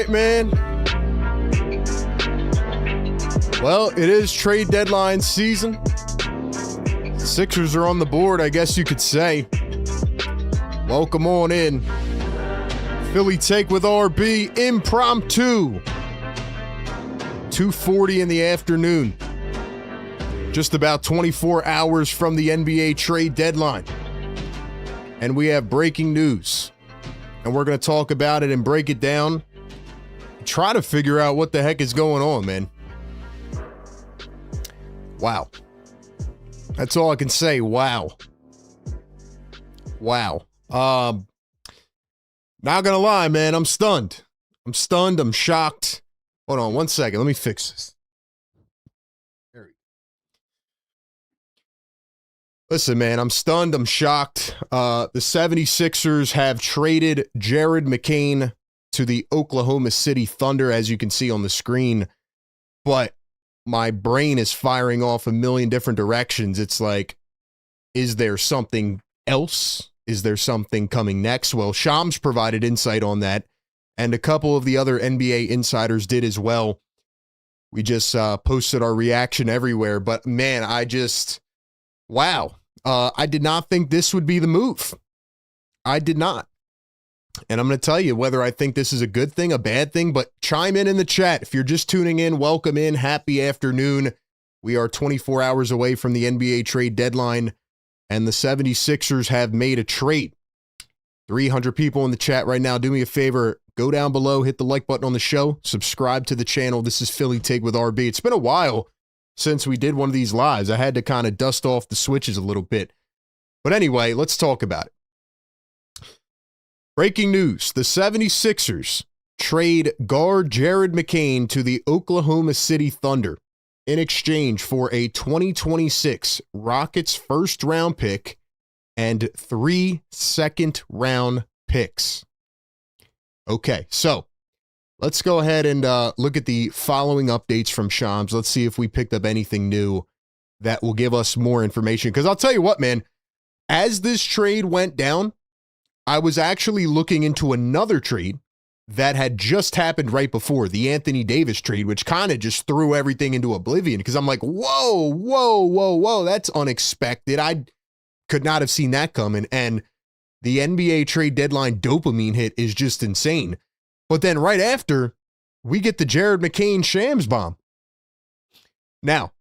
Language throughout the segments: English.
right, man. Well, it is trade deadline season. Sixers are on the board, I guess you could say. Welcome on in. Philly Take with RB, impromptu. 2:40 in the afternoon. Just about 24 hours from the NBA trade deadline. And we have breaking news. And we're going to talk about it and break it down. Try to figure out what the heck is going on, man. Wow. That's all I can say. Wow. Wow. Not gonna lie, man. I'm stunned. I'm shocked. Hold on one second. Let me fix this. There we go. Listen, man, I'm stunned. I'm shocked. The 76ers have traded Jared McCain to the Oklahoma City Thunder, as you can see on the screen. But my brain is firing off a million different directions. It's like, is there something else? Is there something coming next? Well, Shams provided insight on that, and a couple of the other NBA insiders did as well. We just posted our reaction everywhere, but man, wow. I did not think this would be the move. I did not. And I'm going to tell you whether I think this is a good thing, a bad thing, but chime in the chat. If you're just tuning in, welcome in. Happy afternoon. We are 24 hours away from the NBA trade deadline, and the 76ers have made a trade. 300 people in the chat right now. Do me a favor. Go down below, hit the like button on the show, subscribe to the channel. This is Philly Take with RB. It's been a while since we did one of these lives. I had to kind of dust off the switches a little bit. But anyway, let's talk about it. Breaking news, the 76ers trade guard Jared McCain to the Oklahoma City Thunder in exchange for a 2026 Rockets first-round pick and 3 second-round picks. Okay, so let's go ahead and look at the following updates from Shams. Let's see if we picked up anything new that will give us more information. Because I'll tell you what, man, as this trade went down, I was actually looking into another trade that had just happened right before, the Anthony Davis trade, which kind of just threw everything into oblivion because I'm like, whoa, that's unexpected. I could not have seen that coming. And the NBA trade deadline dopamine hit is just insane. But then right after, we get the Jared McCain Shams bomb. Now,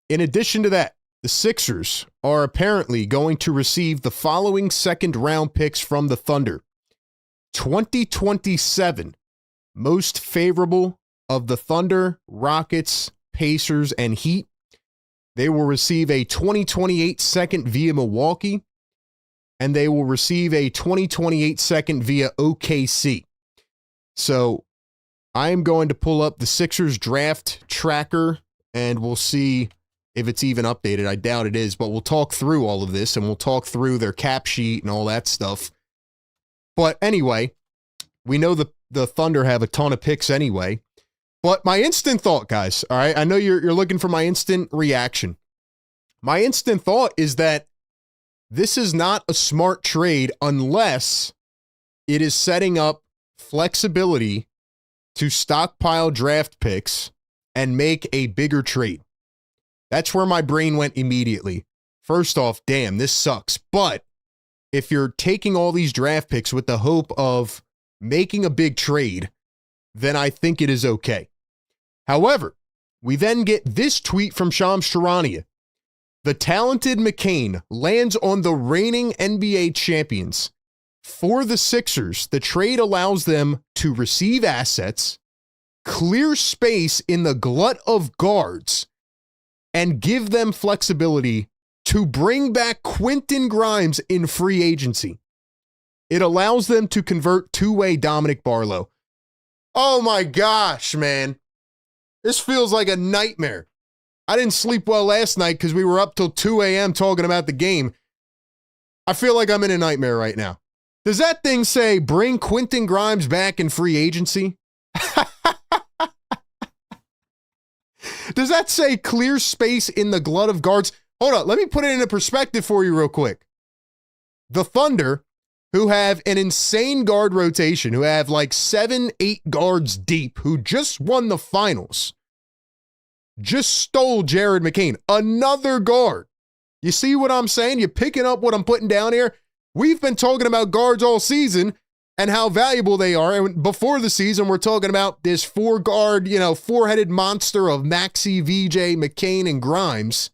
in addition to that, the Sixers are apparently going to receive the following second-round picks from the Thunder. 2027, most favorable of the Thunder, Rockets, Pacers, and Heat. They will receive a 2028 second via Milwaukee, and they will receive a 2028 second via OKC. So I am going to pull up the Sixers draft tracker, and we'll see if it's even updated. I doubt it is, but we'll talk through all of this, and we'll talk through their cap sheet and all that stuff. But anyway, we know the Thunder have a ton of picks anyway. But my instant thought, guys, all right, I know you're looking for my instant reaction. My instant thought is that this is not a smart trade unless it is setting up flexibility to stockpile draft picks and make a bigger trade. That's where my brain went immediately. First off, damn, this sucks. But if you're taking all these draft picks with the hope of making a big trade, then I think it is okay. However, we then get this tweet from Shams Charania. The talented McCain lands on the reigning NBA champions. For the Sixers, the trade allows them to receive assets, clear space in the glut of guards, and give them flexibility to bring back Quentin Grimes in free agency. It allows them to convert two-way Dominic Barlow. Oh my gosh, man. This feels like a nightmare. I didn't sleep well last night because we were up till 2 a.m. talking about the game. I feel like I'm in a nightmare right now. Does that thing say bring Quentin Grimes back in free agency? Does that say clear space in the glut of guards? Hold on, let me put it into perspective for you real quick. The Thunder who have an insane guard rotation, who have like 7-8 guards deep, who just won the finals, just stole Jared McCain, another guard. You see what I'm saying? You're picking up what I'm putting down here? We've been talking about guards all season and how valuable they are. And before the season, we're talking about this four-guard, four-headed monster of Maxey, VJ, McCain, and Grimes.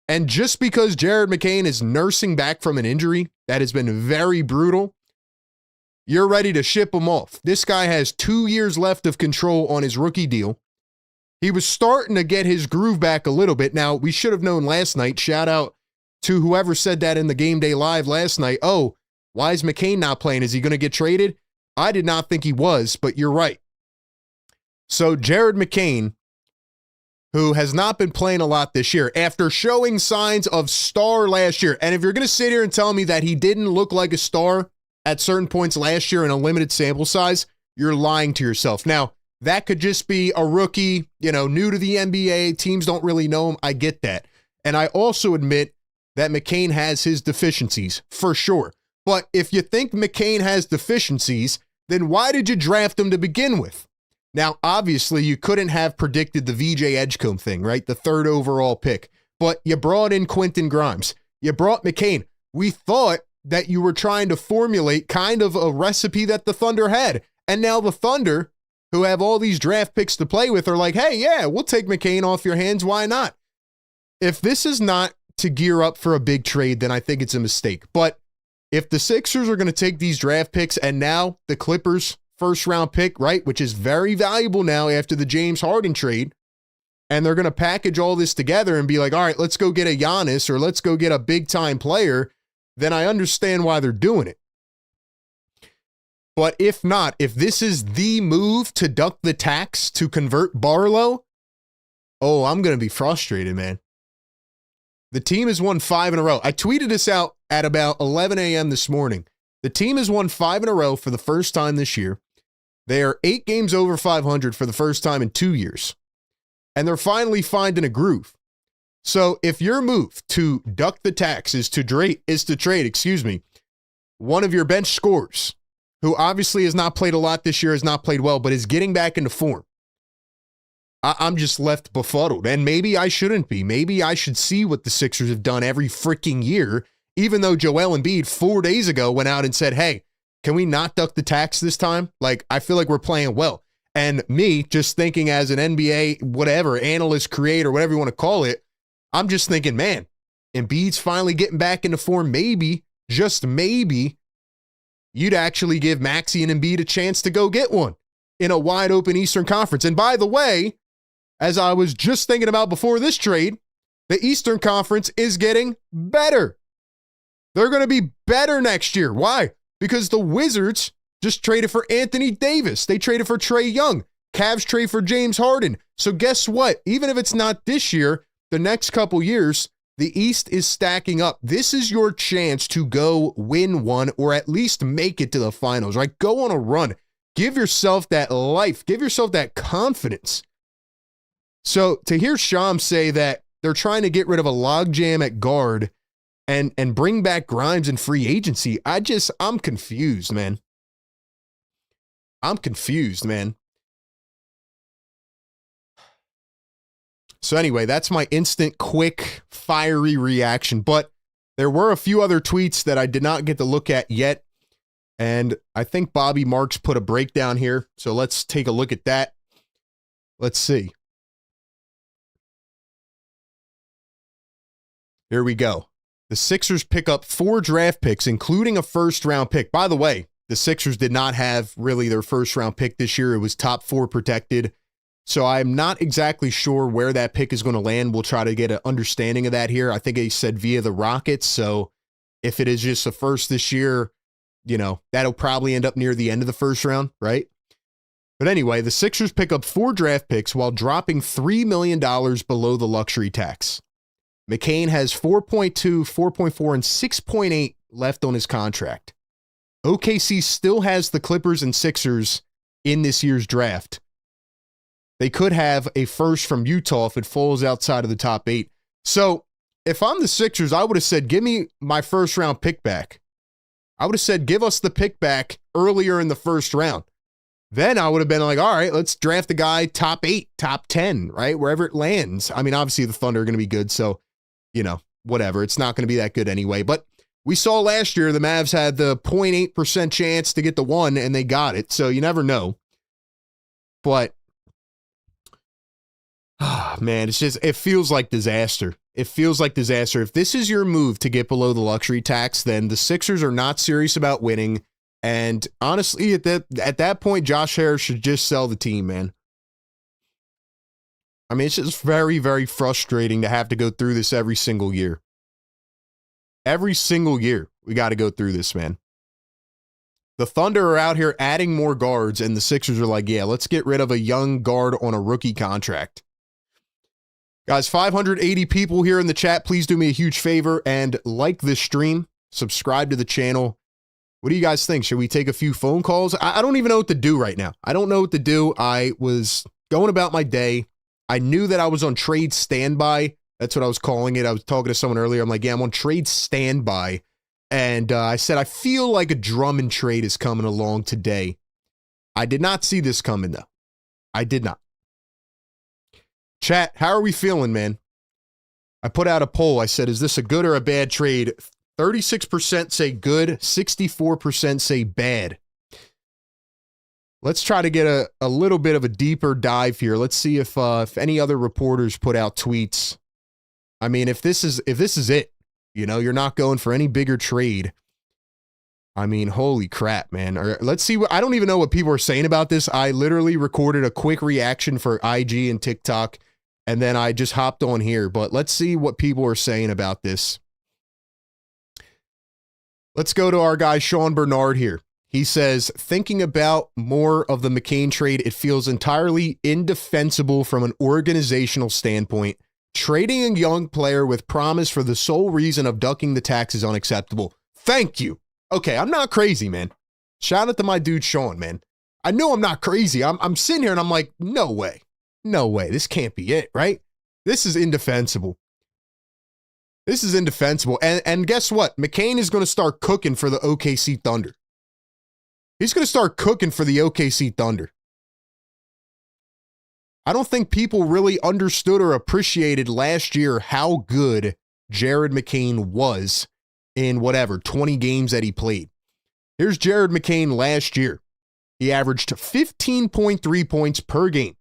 And just because Jared McCain is nursing back from an injury that has been very brutal, you're ready to ship him off. This guy has 2 years left of control on his rookie deal. He was starting to get his groove back a little bit. Now, we should have known last night. Shout out to whoever said that in the Game Day Live last night. Oh, why is McCain not playing? Is he going to get traded? I did not think he was, but you're right. So Jared McCain, who has not been playing a lot this year, after showing signs of star last year, and if you're going to sit here and tell me that he didn't look like a star at certain points last year in a limited sample size, you're lying to yourself. Now, that could just be a rookie, new to the NBA. Teams don't really know him. I get that. And I also admit that McCain has his deficiencies, for sure. But if you think McCain has deficiencies, then why did you draft him to begin with? Now, obviously, you couldn't have predicted the VJ Edgecombe thing, right? The 3rd overall pick. But you brought in Quentin Grimes. You brought McCain. We thought that you were trying to formulate kind of a recipe that the Thunder had. And now the Thunder, who have all these draft picks to play with, are like, hey, yeah, we'll take McCain off your hands. Why not? If this is not to gear up for a big trade, then I think it's a mistake. But if the Sixers are going to take these draft picks and now the Clippers' first-round pick, right, which is very valuable now after the James Harden trade, and they're going to package all this together and be like, all right, let's go get a Giannis or let's go get a big-time player, then I understand why they're doing it. But if not, if this is the move to duck the tax to convert Barlow, oh, I'm going to be frustrated, man. The team has won 5 in a row. I tweeted this out at about 11 a.m. this morning. The team has won 5 in a row for the first time this year. They are 8 games over 500 for the first time in 2 years. And they're finally finding a groove. So if your move to duck the tax is to trade, one of your bench scorers, who obviously has not played a lot this year, has not played well, but is getting back into form, I'm just left befuddled. And maybe I shouldn't be. Maybe I should see what the Sixers have done every freaking year, even though Joel Embiid 4 days ago went out and said, hey, can we not duck the tax this time? Like, I feel like we're playing well. And me just thinking as an NBA, whatever, analyst, creator, whatever you want to call it, I'm just thinking, man, Embiid's finally getting back into form. Maybe, just maybe, you'd actually give Maxey and Embiid a chance to go get one in a wide open Eastern Conference. And by the way, as I was just thinking about before this trade, the Eastern Conference is getting better. They're going to be better next year. Why? Because the Wizards just traded for Anthony Davis. They traded for Trae Young. Cavs trade for James Harden. So guess what? Even if it's not this year, the next couple years, the East is stacking up. This is your chance to go win one or at least make it to the finals, right? Go on a run. Give yourself that life. Give yourself that confidence. So to hear Shams say that they're trying to get rid of a logjam at guard and bring back Grimes in free agency, I'm confused, man. I'm confused, man. So anyway, that's my instant, quick, fiery reaction. But there were a few other tweets that I did not get to look at yet. And I think Bobby Marks put a breakdown here. So let's take a look at that. Let's see. Here we go. The Sixers pick up 4 draft picks, including a first-round pick. By the way, the Sixers did not have really their first-round pick this year. It was top 4 protected. So I'm not exactly sure where that pick is going to land. We'll try to get an understanding of that here. I think he said via the Rockets. So if it is just a first this year, that'll probably end up near the end of the first round, right? But anyway, the Sixers pick up 4 draft picks while dropping $3 million below the luxury tax. McCain has 4.2, 4.4, and 6.8 left on his contract. OKC still has the Clippers and Sixers in this year's draft. They could have a first from Utah if it falls outside of the top 8. So if I'm the Sixers, I would have said, give me my first round pick back. I would have said, give us the pick back earlier in the first round. Then I would have been like, all right, let's draft a guy top 8, top 10, right? Wherever it lands. I mean, obviously the Thunder are going to be good. So, whatever. It's not going to be that good anyway. But we saw last year the Mavs had the 0.8% chance to get the 1 and they got it. So you never know. But, man, it feels like disaster. It feels like disaster. If this is your move to get below the luxury tax, then the Sixers are not serious about winning. And honestly, at that point, Josh Harris should just sell the team, man. I mean, it's just very, very frustrating to have to go through this every single year. Every single year, we got to go through this, man. The Thunder are out here adding more guards, and the Sixers are like, yeah, let's get rid of a young guard on a rookie contract. Guys, 580 people here in the chat. Please do me a huge favor and like this stream. Subscribe to the channel. What do you guys think? Should we take a few phone calls? I don't even know what to do right now. I don't know what to do. I was going about my day. I knew that I was on trade standby. That's what I was calling it. I was talking to someone earlier. I'm like, yeah, I'm on trade standby. And I said, I feel like a Drummond trade is coming along today. I did not see this coming, though. I did not. Chat, how are we feeling, man? I put out a poll. I said, is this a good or a bad trade? 36% say good, 64% say bad. Let's try to get a little bit of a deeper dive here. Let's see if any other reporters put out tweets. I mean, if this is it, you're not going for any bigger trade. I mean, holy crap, man. Let's see. I don't even know what people are saying about this. I literally recorded a quick reaction for IG and TikTok, and then I just hopped on here. But let's see what people are saying about this. Let's go to our guy, Sean Bernard here. He says, thinking about more of the McCain trade, it feels entirely indefensible from an organizational standpoint. Trading a young player with promise for the sole reason of ducking the tax is unacceptable. Thank you. Okay, I'm not crazy, man. Shout out to my dude, Sean, man. I know I'm not crazy. I'm sitting here and I'm like, no way. No way. This can't be it, right? This is indefensible. This is indefensible. And guess what? McCain is going to start cooking for the OKC Thunder. He's going to start cooking for the OKC Thunder. I don't think people really understood or appreciated last year how good Jared McCain was in 20 games that he played. Here's Jared McCain last year. He averaged 15.3 points per game.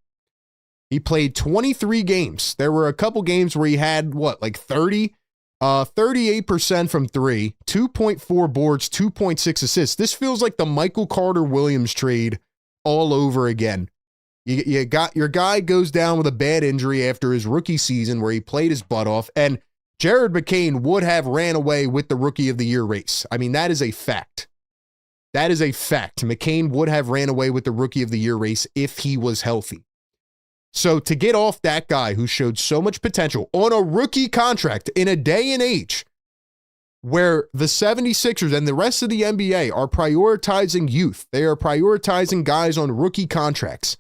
He played 23 games. There were a couple games where he had 30? 38% from 3, 2.4 boards, 2.6 assists. This feels like the Michael Carter-Williams trade all over again. You got your guy goes down with a bad injury after his rookie season where he played his butt off, and Jared McCain would have ran away with the Rookie of the Year race. I mean, that is a fact. That is a fact. McCain would have ran away with the Rookie of the Year race if he was healthy. So to get off that guy who showed so much potential on a rookie contract in a day and age where the 76ers and the rest of the NBA are prioritizing youth, they are prioritizing guys on rookie contracts,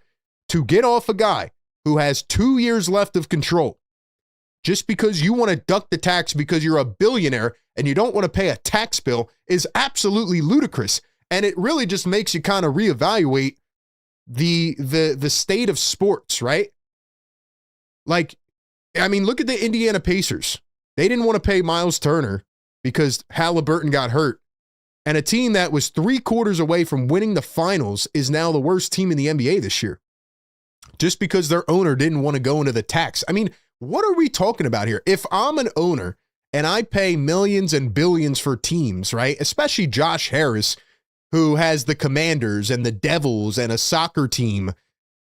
to get off a guy who has 2 years left of control just because you want to duck the tax because you're a billionaire and you don't want to pay a tax bill is absolutely ludicrous. And it really just makes you kind of reevaluate the state of sports, right? Like, I mean, look at the Indiana Pacers. They didn't want to pay Miles Turner because Halliburton got hurt. And a team that was 3/4 away from winning the finals is now the worst team in the NBA this year. Just because their owner didn't want to go into the tax. I mean, what are we talking about here? If I'm an owner and I pay millions and billions for teams, right? Especially Josh Harris, who has the Commanders and the Devils and a soccer team,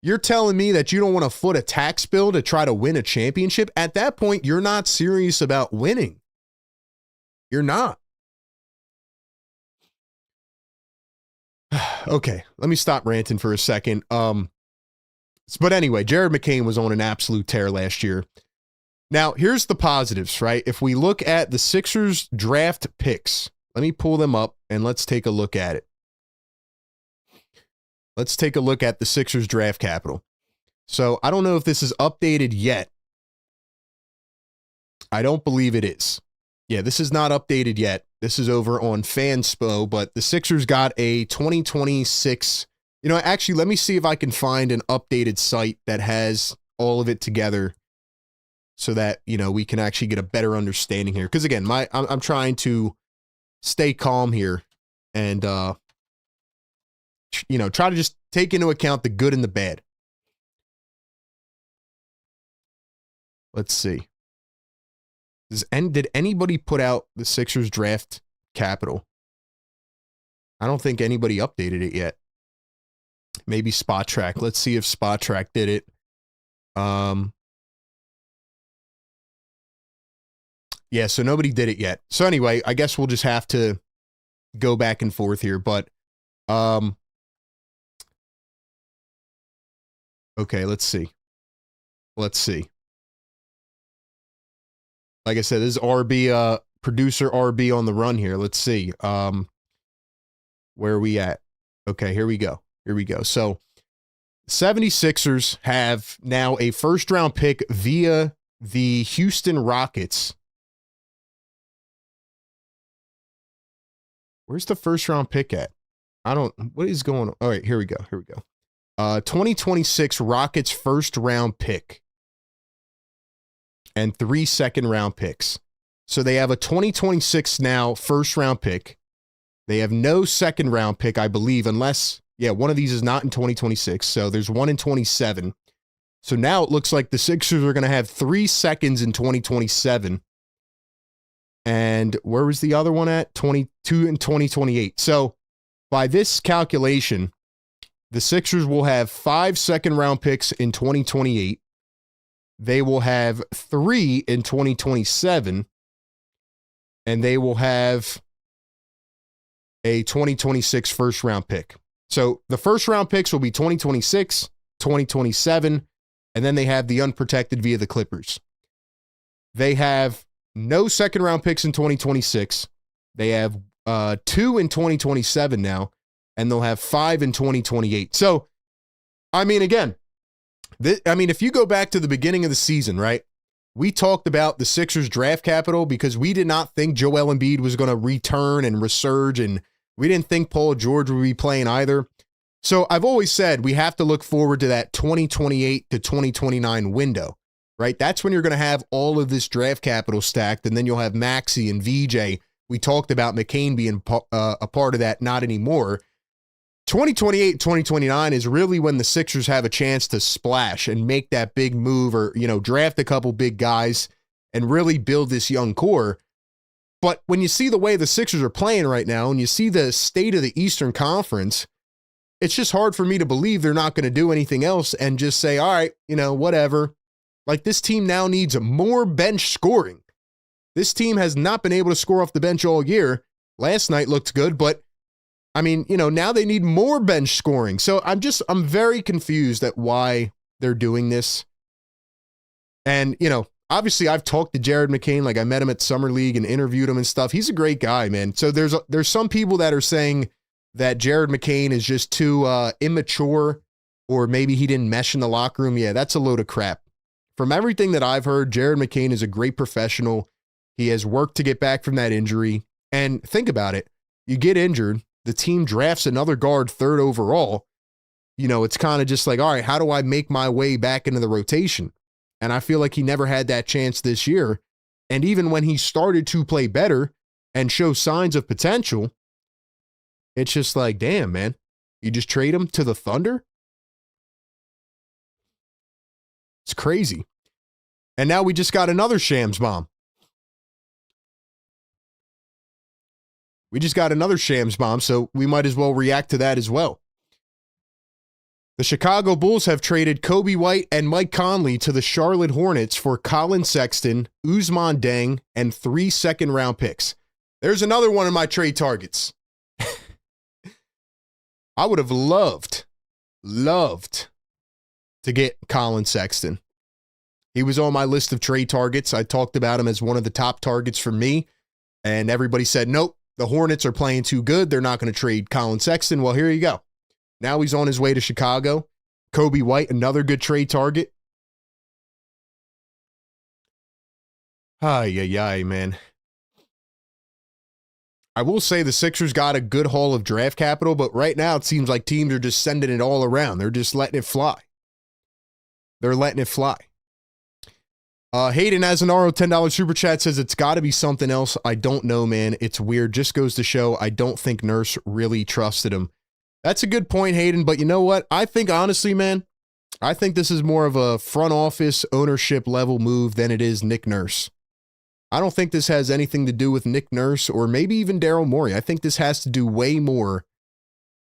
you're telling me that you don't want to foot a tax bill to try to win a championship? At that point, you're not serious about winning. You're not. Okay, let me stop ranting for a second. But anyway, Jared McCain was on an absolute tear last year. Now, here's the positives, right? If we look at the Sixers draft picks, let me pull them up and let's take a look at it. Let's take a look at the Sixers draft capital. So I don't know if this is updated yet. I don't believe it is. Yeah, this is not updated yet. This is over on Fanspo, but the Sixers got a 2026. You know, actually, let me see if I can find an updated site that has all of it together so that, you know, we can actually get a better understanding here. Because again, I'm trying to stay calm here and, you know, try to just take into account the good and the bad. Let's see. Did anybody put out the Sixers draft capital? I don't think anybody updated it yet. Maybe Spot Track. Let's see if Spot Track did it. Yeah, so nobody did it yet. So anyway, I guess we'll just have to go back and forth here. But okay, let's see. Let's see. Like I said, this is RB, producer RB on the run here. Let's see. Where are we at? Okay, here we go. Here we go. So 76ers have now a first-round pick via the Houston Rockets. Where's the first-round pick at? What is going on? All right, here we go. Here we go. 2026 Rockets first-round pick and 3 second-round picks. So they have a 2026 now first-round pick. They have no second-round pick, I believe, unless, yeah, one of these is not in 2026. So there's one in 27. So now it looks like the Sixers are going to have 3 seconds in 2027. And where was the other one at? 22 and 2028. So by this calculation, the Sixers will have 5 second-round picks in 2028. They will have 3 in 2027. And they will have a 2026 first-round pick. So the first-round picks will be 2026, 2027, and then they have the unprotected via the Clippers. They have no second-round picks in 2026. They have 2 in 2027 now, and they'll have 5 in 2028. So, I mean, again, if you go back to the beginning of the season, right, we talked about the Sixers draft capital because we did not think Joel Embiid was going to return and resurge, and we didn't think Paul George would be playing either. So I've always said we have to look forward to that 2028 to 2029 window, right? That's when you're going to have all of this draft capital stacked, and then you'll have Maxey and VJ. We talked about McCain being a part of that, not anymore. 2028, 2029 is really when the Sixers have a chance to splash and make that big move or, you know, draft a couple big guys and really build this young core. But when you see the way the Sixers are playing right now and you see the state of the Eastern Conference, it's just hard for me to believe they're not going to do anything else and just say, all right, you know, whatever. Like, this team now needs more bench scoring. This team has not been able to score off the bench all year. Last night looked good, but I mean, you know, now they need more bench scoring. So I'm very confused at why they're doing this. And, you know, obviously I've talked to Jared McCain, like I met him at Summer League and interviewed him and stuff. He's a great guy, man. So there's some people that are saying that Jared McCain is just too immature, or maybe he didn't mesh in the locker room. Yeah, that's a load of crap. From everything that I've heard, Jared McCain is a great professional. He has worked to get back from that injury. And think about it. You get injured, the team drafts another guard 3rd overall. You know, it's kind of just like, all right, how do I make my way back into the rotation? And I feel like he never had that chance this year. And even when he started to play better and show signs of potential, it's just like, damn, man, you just trade him to the Thunder? It's crazy. And now we just got another Shams bomb. We just got another Shams bomb, so we might as well react to that as well. The Chicago Bulls have traded Kobe White and Mike Conley to the Charlotte Hornets for Colin Sexton, Ousmane Deng, and 3 second-round picks. There's another one of my trade targets. I would have loved to get Colin Sexton. He was on my list of trade targets. I talked about him as one of the top targets for me, and everybody said, nope, the Hornets are playing too good. They're not going to trade Colin Sexton. Well, here you go. Now he's on his way to Chicago. Kobe White, another good trade target. Ay, man. I will say the Sixers got a good haul of draft capital, but right now it seems like teams are just sending it all around. They're just letting it fly. They're letting it fly. Hayden has an RO $10 super chat, says it's got to be something else. I don't know, man. It's weird. Just goes to show I don't think Nurse really trusted him. That's a good point, Hayden, but you know what? I think honestly, man, I think this is more of a front office ownership level move than it is Nick Nurse. I don't think this has anything to do with Nick Nurse or maybe even Daryl Morey. I think this has to do way more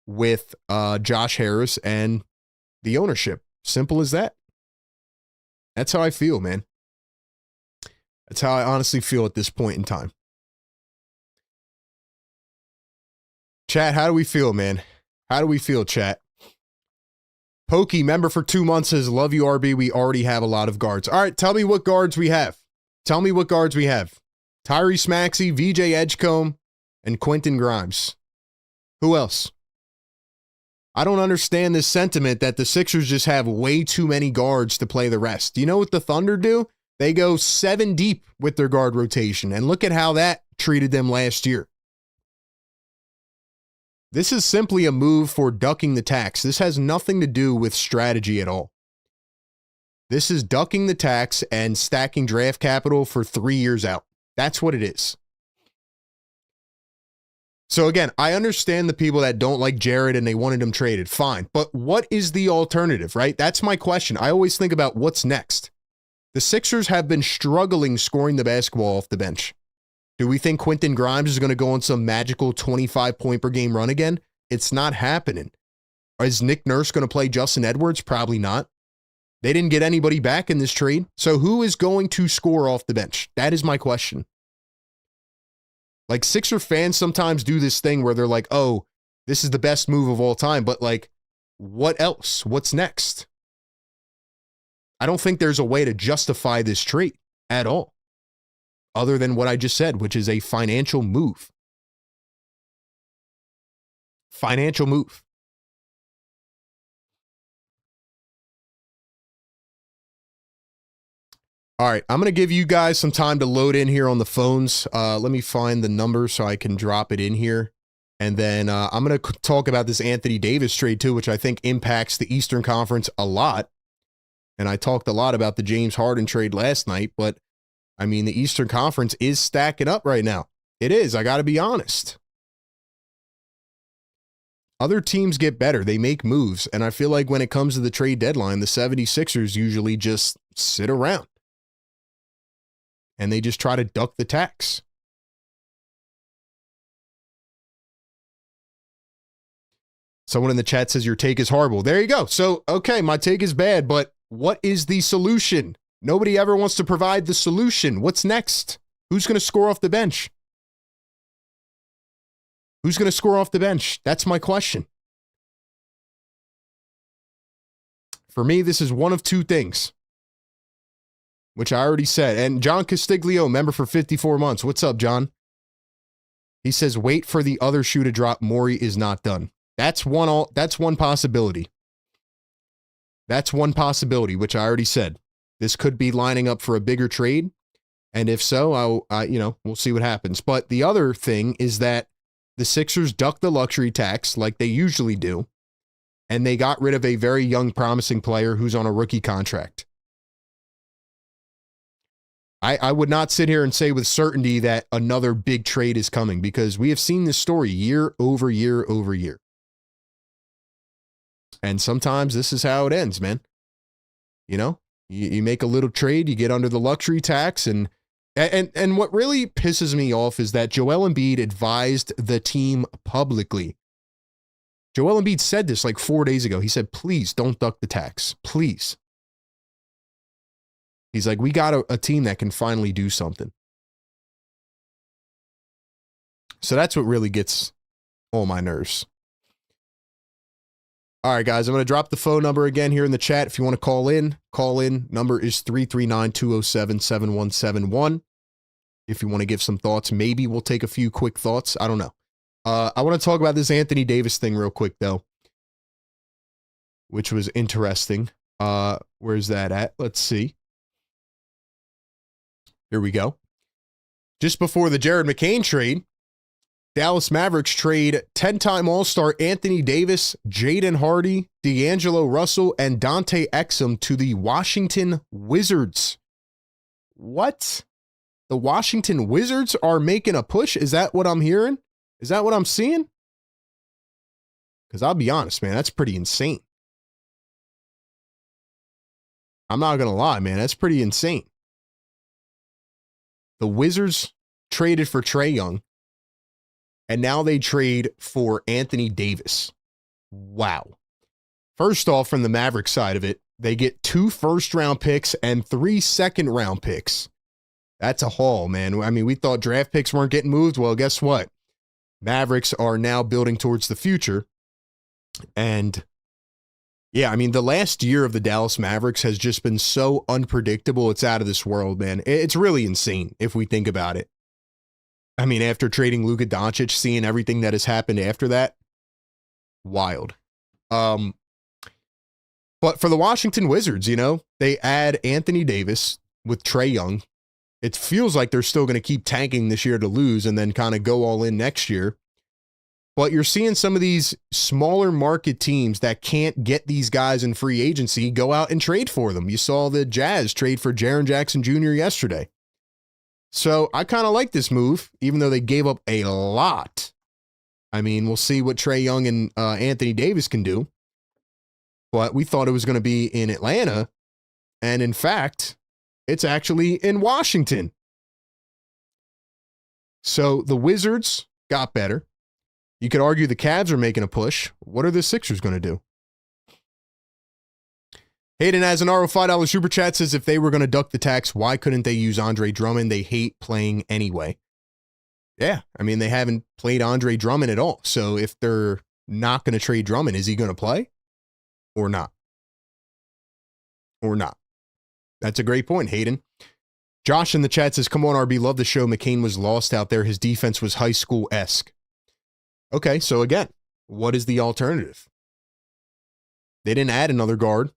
with Josh Harris and the ownership. Simple as that. That's how I feel, man. That's how I honestly feel at this point in time. Chat, how do we feel, man? How do we feel, chat? Pokey, member for 2 months, says, love you, RB. We already have a lot of guards. All right, tell me what guards we have. Tell me what guards we have. Tyrese Maxey, VJ Edgecombe, and Quentin Grimes. Who else? I don't understand this sentiment that the Sixers just have way too many guards to play the rest. Do you know what the Thunder do? They go 7 deep with their guard rotation, and look at how that treated them last year. This is simply a move for ducking the tax. This has nothing to do with strategy at all. This is ducking the tax and stacking draft capital for 3 years out. That's what it is. So again, I understand the people that don't like Jared and they wanted him traded. Fine. But what is the alternative, right? That's my question. I always think about what's next. The Sixers have been struggling scoring the basketball off the bench. Do we think Quentin Grimes is going to go on some magical 25-point per game run again? It's not happening. Is Nick Nurse going to play Justin Edwards? Probably not. They didn't get anybody back in this trade. So who is going to score off the bench? That is my question. Like, Sixer fans sometimes do this thing where they're like, oh, this is the best move of all time. But like, what else? What's next? I don't think there's a way to justify this trade at all, other than what I just said, which is a financial move. Financial move. All right, I'm going to give you guys some time to load in here on the phones. Let me find the number so I can drop it in here. And then I'm going to talk about this Anthony Davis trade too, which I think impacts the Eastern Conference a lot. And I talked a lot about the James Harden trade last night, but I mean, the Eastern Conference is stacking up right now. It is. I got to be honest. Other teams get better. They make moves. And I feel like when it comes to the trade deadline, the 76ers usually just sit around. And they just try to duck the tax. Someone in the chat says your take is horrible. There you go. So, okay, my take is bad, but what is the solution? Nobody ever wants to provide the solution. What's next? Who's going to score off the bench? Who's going to score off the bench? That's my question. For me, this is one of two things, which I already said. And John Castiglio, member for 54 months. What's up, John? He says, wait for the other shoe to drop. Morey is not done. That's one possibility. That's one possibility, which I already said. This could be lining up for a bigger trade. And if so, we'll see what happens. But the other thing is that the Sixers ducked the luxury tax like they usually do. And they got rid of a very young, promising player who's on a rookie contract. I would not sit here and say with certainty that another big trade is coming, because we have seen this story year over year over year. And sometimes this is how it ends, man. You know, you make a little trade, you get under the luxury tax. And what really pisses me off is that Joel Embiid advised the team publicly. Joel Embiid said this like 4 days ago. He said, please don't duck the tax. Please. He's like, we got a team that can finally do something. So that's what really gets on my nerves. All right, guys, I'm going to drop the phone number again here in the chat. If you want to call in. Number is 339-207-7171. If you want to give some thoughts, maybe we'll take a few quick thoughts. I don't know. I want to talk about this Anthony Davis thing real quick, though, which was interesting. Where's that at? Let's see. Here we go. Just before the Jared McCain trade, Dallas Mavericks trade 10-time All-Star Anthony Davis, Jaden Hardy, D'Angelo Russell, and Dante Exum to the Washington Wizards. What? The Washington Wizards are making a push? Is that what I'm hearing? Is that what I'm seeing? Because I'll be honest, man, that's pretty insane. I'm not going to lie, man, that's pretty insane. The Wizards traded for Trae Young, and now they trade for Anthony Davis. Wow. First off, from the Mavericks side of it, they get 2 first-round picks and 3 second-round picks. That's a haul, man. I mean, we thought draft picks weren't getting moved. Well, guess what? Mavericks are now building towards the future. And yeah, I mean, the last year of the Dallas Mavericks has just been so unpredictable. It's out of this world, man. It's really insane if we think about it. I mean, after trading Luka Doncic, seeing everything that has happened after that, wild. But for the Washington Wizards, you know, they add Anthony Davis with Trae Young. It feels like they're still going to keep tanking this year to lose and then kind of go all in next year. But you're seeing some of these smaller market teams that can't get these guys in free agency go out and trade for them. You saw the Jazz trade for Jaren Jackson Jr. yesterday. So I kind of like this move, even though they gave up a lot. I mean, we'll see what Trae Young and Anthony Davis can do. But we thought it was going to be in Atlanta. And in fact, it's actually in Washington. So the Wizards got better. You could argue the Cavs are making a push. What are the Sixers going to do? Hayden has an $5 super chat, says if they were going to duck the tax, why couldn't they use Andre Drummond? They hate playing anyway. Yeah, I mean, they haven't played Andre Drummond at all. So if they're not going to trade Drummond, is he going to play or not? Or not? That's a great point, Hayden. Josh in the chat says, come on, RB, love the show. McCain was lost out there. His defense was high school-esque. Okay, so again, what is the alternative? They didn't add another guard.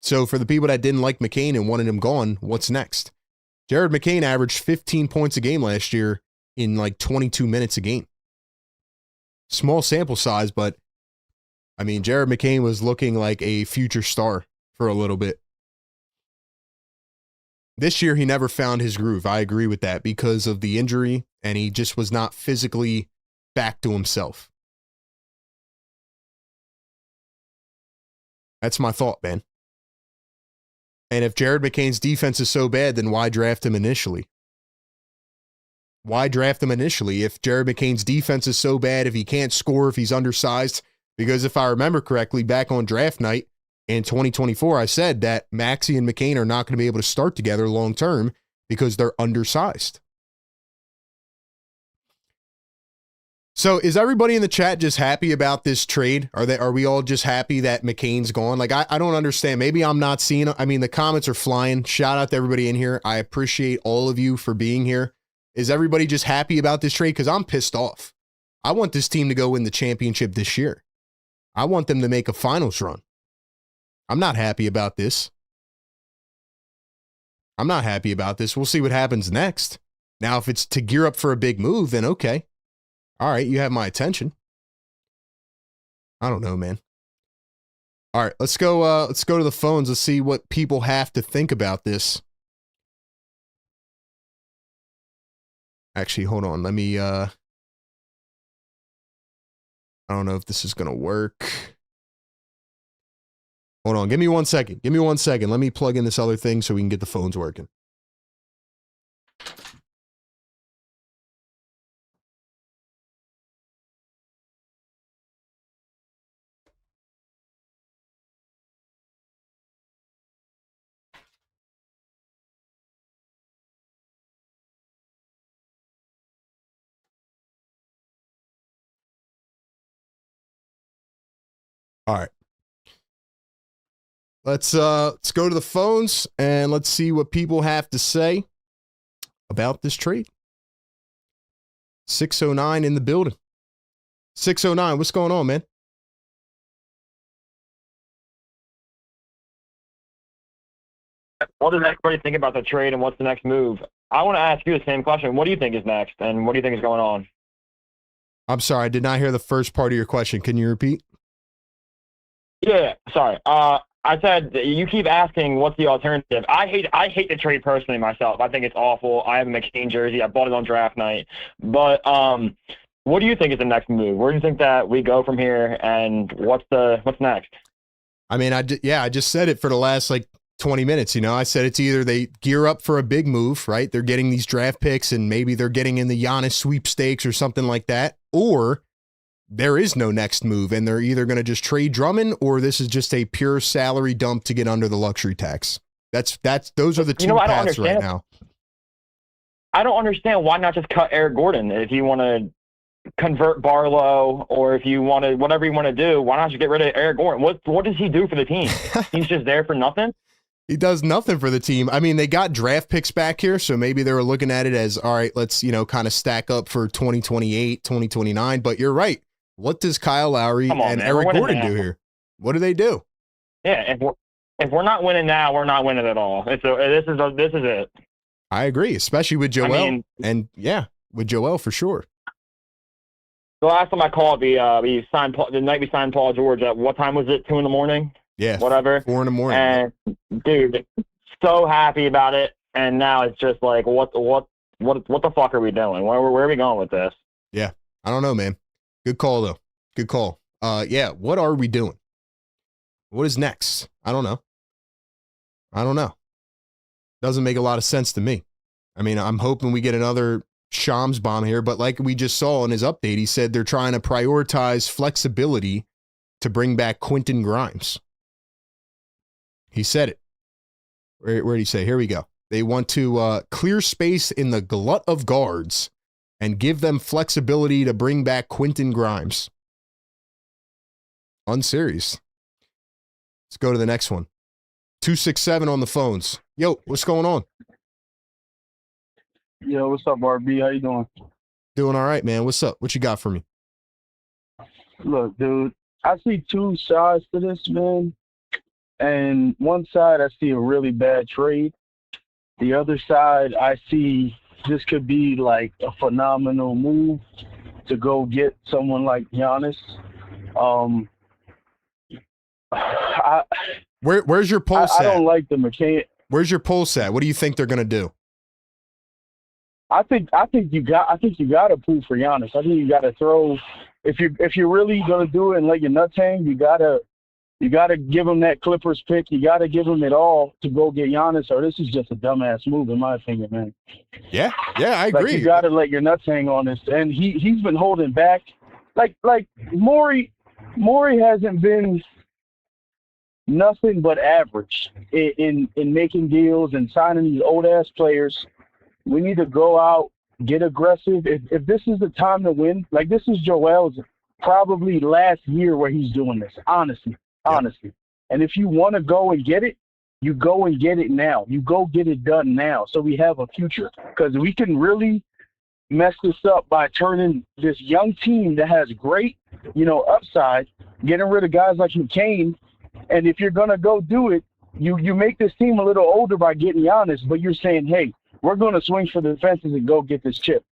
So for the people that didn't like McCain and wanted him gone, what's next? Jared McCain averaged 15 points a game last year in like 22 minutes a game. Small sample size, but I mean, Jared McCain was looking like a future star for a little bit. This year, he never found his groove. I agree with that because of the injury, and he just was not physically back to himself. That's my thought, man. And if Jared McCain's defense is so bad, then why draft him initially? Why draft him initially if Jared McCain's defense is so bad, if he can't score, if he's undersized? Because if I remember correctly, back on draft night in 2024, I said that Maxey and McCain are not going to be able to start together long term because they're undersized. So is everybody in the chat just happy about this trade? Are we all just happy that McCain's gone? Like, I don't understand. Maybe I'm not seeing it. I mean, the comments are flying. Shout out to everybody in here. I appreciate all of you for being here. Is everybody just happy about this trade? Because I'm pissed off. I want this team to go win the championship this year. I want them to make a finals run. I'm not happy about this. I'm not happy about this. We'll see what happens next. Now, if it's to gear up for a big move, then okay. All right, you have my attention. I don't know, man. All right, let's go to the phones. Let's see what people have to think about this. Actually, hold on. Let me I don't know if this is going to work. Hold on. Give me 1 second. Give me 1 second. Let me plug in this other thing so we can get the phones working. All right. Let's go to the phones and let's see what people have to say about this trade. 609 in the building. 609, what's going on, man? what does everybody think about the trade and what's the next move? I want to ask you the same question. What do you think is next, and what do you think is going on? I'm sorry, I did not hear the first part of your question. Can you repeat? Yeah, sorry. I said you keep asking what's the alternative. I hate the trade personally myself. I think it's awful. I have a McCain jersey. I bought it on draft night. But what do you think is the next move? Where do you think that we go from here, and what's next? I mean, I just said it for the last 20 minutes. I said it's either they gear up for a big move, right? They're getting these draft picks and maybe they're getting in the Giannis sweepstakes or something like that, or there is no next move and they're either going to just trade Drummond or this is just a pure salary dump to get under the luxury tax. Those are the two paths right now. I don't understand why not just cut Eric Gordon if you want to convert Barlow, or if you want to, whatever you want to do, why not just get rid of Eric Gordon? What does he do for the team? He's just there for nothing? He does nothing for the team. I mean, they got draft picks back here, so maybe they were looking at it as, all right, let's, kind of stack up for 2028, 2029. But you're right. What does Kyle Lowry and Eric Gordon do here? What do they do? Yeah, if we're not winning now, we're not winning at all. This is it. I agree, especially with Joel. With Joel for sure. The last time I called, the night we signed Paul George. At what time was it? 2 a.m? Yeah, whatever. 4 a.m. And dude, so happy about it. And now it's just like, what the fuck are we doing? Where are we going with this? Yeah, I don't know, man. Good call though. Good call. What are we doing? What is next? I don't know. Doesn't make a lot of sense to me. I mean, I'm hoping we get another Shams bomb here, but like we just saw in his update, he said they're trying to prioritize flexibility to bring back Quentin Grimes. He said it. Where did he say? Here we go. They want to clear space in the glut of guards and give them flexibility to bring back Quentin Grimes. Unserious. Let's go to the next one. 267 on the phones. Yo, what's going on? Yo, what's up, RB? How you doing? Doing all right, man. What's up? What you got for me? Look, dude, I see two sides to this, man. And one side, I see a really bad trade. The other side, I see this could be like a phenomenal move to go get someone like Giannis. Where's your pulse at? I don't like the McCain. Where's your pulse at? What do you think they're gonna do? I think you got to prove for Giannis. I think you got to throw. If you're really gonna do it and let your nuts hang, you gotta give him that Clippers pick. You gotta give him it all to go get Giannis, or this is just a dumbass move in my opinion, man. Yeah, I agree. You gotta let your nuts hang on this, and he's been holding back. Like Morey hasn't been nothing but average in making deals and signing these old ass players. We need to go out, get aggressive. If this is the time to win, like this is Joel's probably last year where he's doing this, honestly. And if you want to go and get it, you go and get it now. You go get it done now so we have a future. Because we can really mess this up by turning this young team that has great, upside, getting rid of guys like McCain. And if you're going to go do it, you make this team a little older by getting Giannis, but you're saying, hey, we're going to swing for the fences and go get this chip.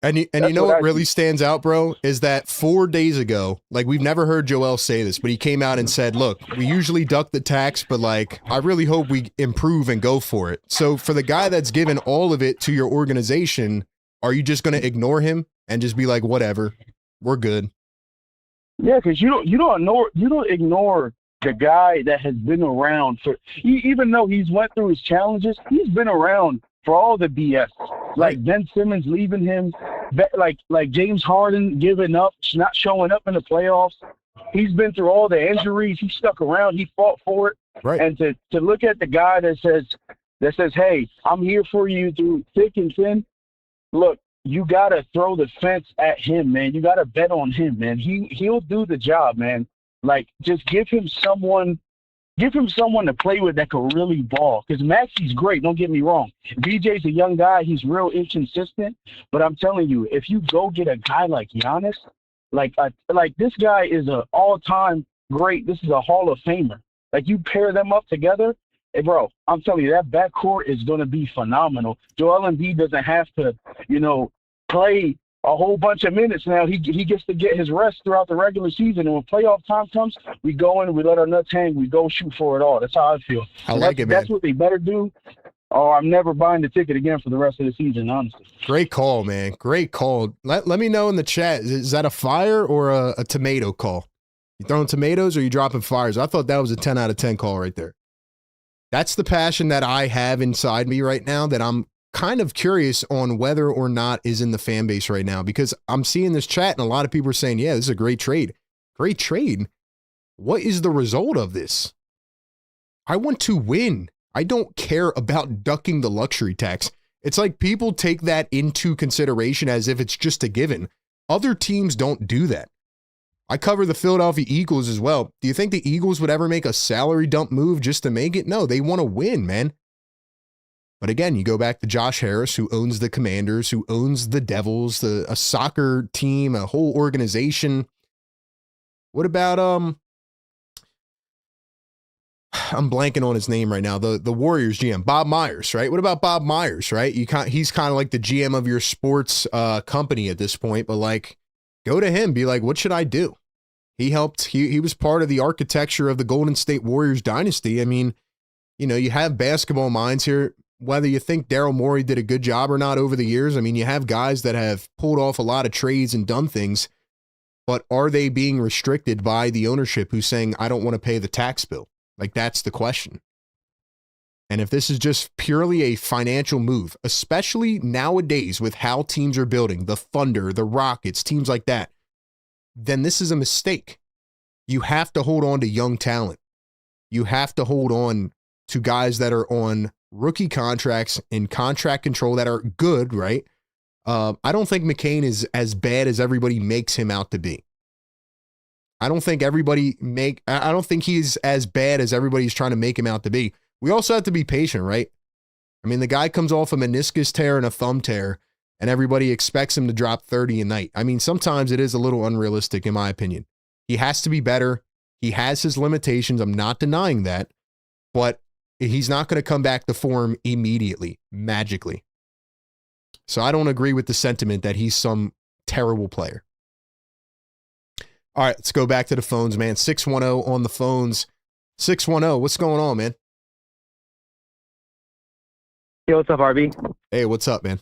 And you know what really stands out, bro, is that 4 days ago, like we've never heard Joel say this, but he came out and said, look, we usually duck the tax, but like I really hope we improve and go for it. So for the guy that's given all of it to your organization, are you just going to ignore him and just be like, whatever, we're good? Yeah, because you don't ignore the guy that has been around for, even though he's went through his challenges, he's been around for all the BS. Like Ben Simmons leaving him, like James Harden giving up, not showing up in the playoffs. He's been through all the injuries. He stuck around. He fought for it. Right. And to look at the guy that says, hey, I'm here for you through thick and thin. Look, you got to throw the fence at him, man. You got to bet on him, man. He'll do the job, man. Like, just give him someone to play with that could really ball. Because Maxi's great, don't get me wrong. BJ's a young guy. He's real inconsistent. But I'm telling you, if you go get a guy like Giannis, like this guy is an all-time great. This is a Hall of Famer. Like, you pair them up together, Hey, bro, I'm telling you, that backcourt is going to be phenomenal. Joel Embiid doesn't have to, play a whole bunch of minutes now. He gets to get his rest throughout the regular season. And when playoff time comes, we go in, we let our nuts hang, we go shoot for it all. That's how I feel. I like it, man. That's what they better do, or I'm never buying the ticket again for the rest of the season, honestly. Great call, man. Great call. Let me know in the chat. Is that a fire or a tomato call? You throwing tomatoes or you dropping fires? I thought that was a 10 out of 10 call right there. That's the passion that I have inside me right now that I'm kind of curious on whether or not is in the fan base right now, because I'm seeing this chat and a lot of people are saying, yeah, this is a great trade. Great trade. What is the result of this? I want to win. I don't care about ducking the luxury tax. It's like people take that into consideration as if it's just a given. Other teams don't do that. I cover the Philadelphia Eagles as well. Do you think the Eagles would ever make a salary dump move just to make it? No, they want to win, man. But again, you go back to Josh Harris, who owns the Commanders, who owns the Devils, a soccer team, a whole organization. What about, I'm blanking on his name right now, the Warriors GM, Bob Myers, right? What about Bob Myers, right? He's kind of like the GM of your sports company at this point, but like, go to him, be like, what should I do? He helped, he was part of the architecture of the Golden State Warriors dynasty. I mean, you have basketball minds here. Whether you think Daryl Morey did a good job or not over the years, I mean, you have guys that have pulled off a lot of trades and done things, but are they being restricted by the ownership who's saying, I don't want to pay the tax bill? Like, that's the question. And if this is just purely a financial move, especially nowadays with how teams are building, the Thunder, the Rockets, teams like that, then this is a mistake. You have to hold on to young talent. You have to hold on to guys that are on rookie contracts in contract control that are good, right? I don't think McCain is as bad as everybody makes him out to be. I don't think he's as bad as everybody's trying to make him out to be. We also have to be patient, right? I mean, the guy comes off a meniscus tear and a thumb tear, and everybody expects him to drop 30 a night. I mean, sometimes it is a little unrealistic, in my opinion. He has to be better. He has his limitations. I'm not denying that, but he's not going to come back to form immediately, magically. So I don't agree with the sentiment that he's some terrible player. All right, let's go back to the phones, man. 610 on the phones. 610, what's going on, man? Yo, what's up, RB? Hey, what's up, man?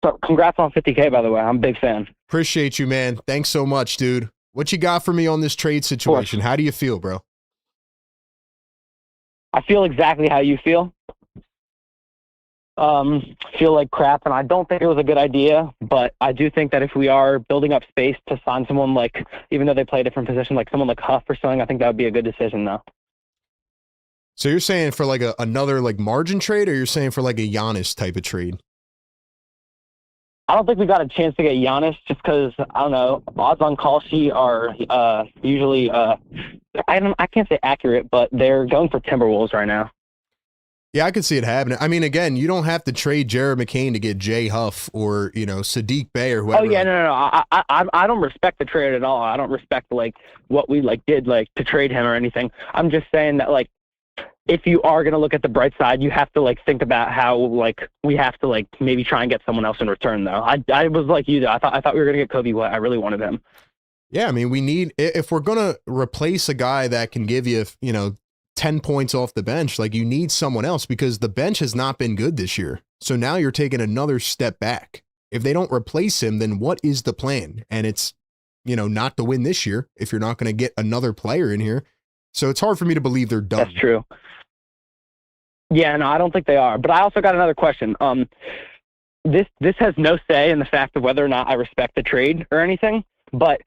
So, congrats on 50K, by the way. I'm a big fan. Appreciate you, man. Thanks so much, dude. What you got for me on this trade situation? How do you feel, bro? I feel exactly how you feel. Feel like crap, and I don't think it was a good idea, but I do think that if we are building up space to sign someone like, even though they play a different position, like someone like Huff or something, I think that would be a good decision, though. So you're saying for like another like margin trade, or you're saying for like a Giannis type of trade? I don't think we got a chance to get Giannis just because, I don't know, odds on call sheet are usually, I can't say accurate, but they're going for Timberwolves right now. Yeah, I could see it happening. I mean, again, you don't have to trade Jared McCain to get Jay Huff or, Sadiq Bey or whoever. Oh, yeah, no. I don't respect the trade at all. I don't respect, like, what we, like, did, like, to trade him or anything. I'm just saying that, like, if you are going to look at the bright side, you have to, like, think about how, like, we have to, like, maybe try and get someone else in return, though. I was like you, though. I thought we were going to get Kobe White. I really wanted him. Yeah, I mean, we need, if we're going to replace a guy that can give you, 10 points off the bench, like, you need someone else because the bench has not been good this year. So now you're taking another step back. If they don't replace him, then what is the plan? And it's, not to win this year if you're not going to get another player in here. So it's hard for me to believe they're done. That's true. Yeah, no, I don't think they are. But I also got another question. This has no say in the fact of whether or not I respect the trade or anything. But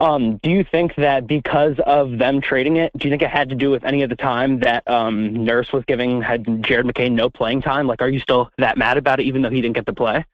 do you think that because of them trading it, do you think it had to do with any of the time that Nurse was had Jared McCain no playing time? Like, are you still that mad about it even though he didn't get to play?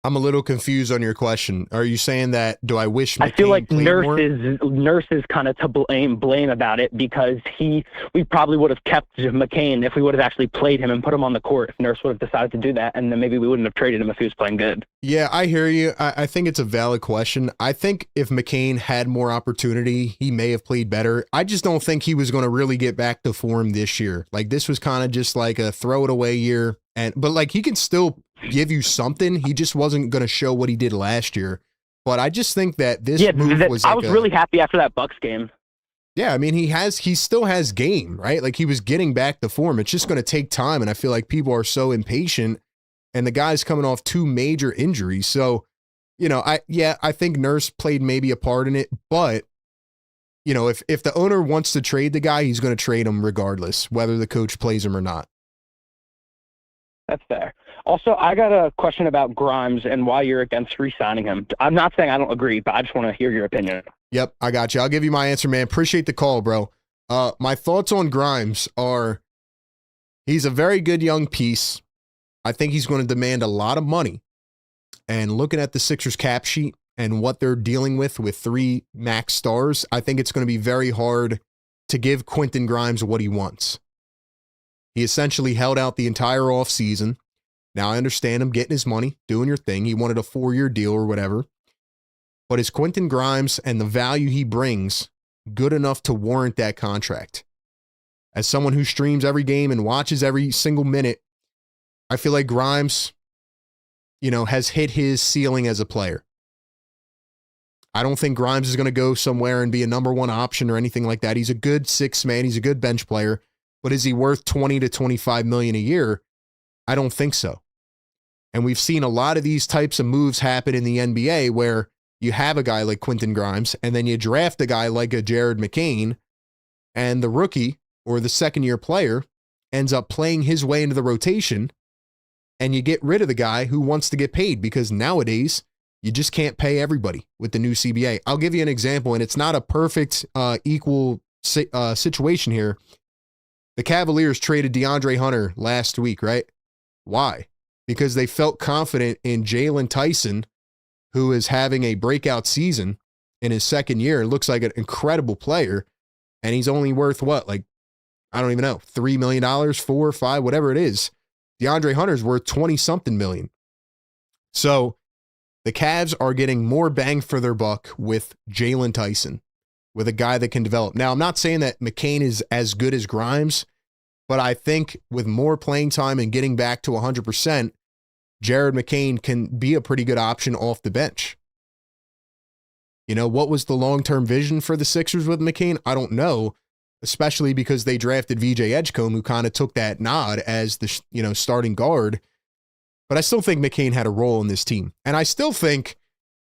I'm a little confused on your question. Are you saying that, do I wish McCain I feel like played more? Nurse is kind of to blame about it, because we probably would have kept McCain if we would have actually played him and put him on the court. If Nurse would have decided to do that, and then maybe we wouldn't have traded him if he was playing good. Yeah, I hear you. I think it's a valid question. I think if McCain had more opportunity, he may have played better. I just don't think he was going to really get back to form this year. Like, this was kind of just like a throw it away year. But like, he can still give you something. He just wasn't going to show what he did last year. But I just think that this move was like I was really happy after that Bucks game. Yeah, I mean, he still has game, right? Like, he was getting back to form. It's just going to take time, and I feel like people are so impatient, and the guy's coming off 2 major injuries. So, you know, I think Nurse played maybe a part in it, but you know, if the owner wants to trade the guy, he's going to trade him regardless, whether the coach plays him or not. That's fair. Also, I got a question about Grimes and why you're against re-signing him. I'm not saying I don't agree, but I just want to hear your opinion. Yep, I got you. I'll give you my answer, man. Appreciate the call, bro. My thoughts on Grimes are he's a very good young piece. I think he's going to demand a lot of money. And looking at the Sixers cap sheet and what they're dealing with 3 max stars, I think it's going to be very hard to give Quentin Grimes what he wants. He essentially held out the entire offseason. Now, I understand him getting his money, doing your thing. He wanted a 4-year deal or whatever. But is Quentin Grimes and the value he brings good enough to warrant that contract? As someone who streams every game and watches every single minute, I feel like Grimes, you know, has hit his ceiling as a player. I don't think Grimes is going to go somewhere and be a number 1 option or anything like that. He's a good 6 man. He's a good bench player. But is he worth 20 to 25 million a year? I don't think so. And we've seen a lot of these types of moves happen in the NBA where you have a guy like Quentin Grimes and then you draft a guy like a Jared McCain, and the rookie or the second-year player ends up playing his way into the rotation, and you get rid of the guy who wants to get paid, because nowadays you just can't pay everybody with the new CBA. I'll give you an example, and it's not a perfect equal situation here. The Cavaliers traded DeAndre Hunter last week, right? Why? Because they felt confident in Jalen Tyson, who is having a breakout season in his second year. It looks like an incredible player, and he's only worth what? Like, I don't even know, $3 million, 4 or 5, whatever it is. DeAndre Hunter's worth 20-something million. So the Cavs are getting more bang for their buck with Jalen Tyson, with a guy that can develop. Now, I'm not saying that McCain is as good as Grimes, but I think with more playing time and getting back to 100%, Jared McCain can be a pretty good option off the bench. You know, what was the long-term vision for the Sixers with McCain? I don't know, especially because they drafted VJ Edgecombe, who kind of took that nod as the, you know, starting guard. But I still think McCain had a role in this team. And I still think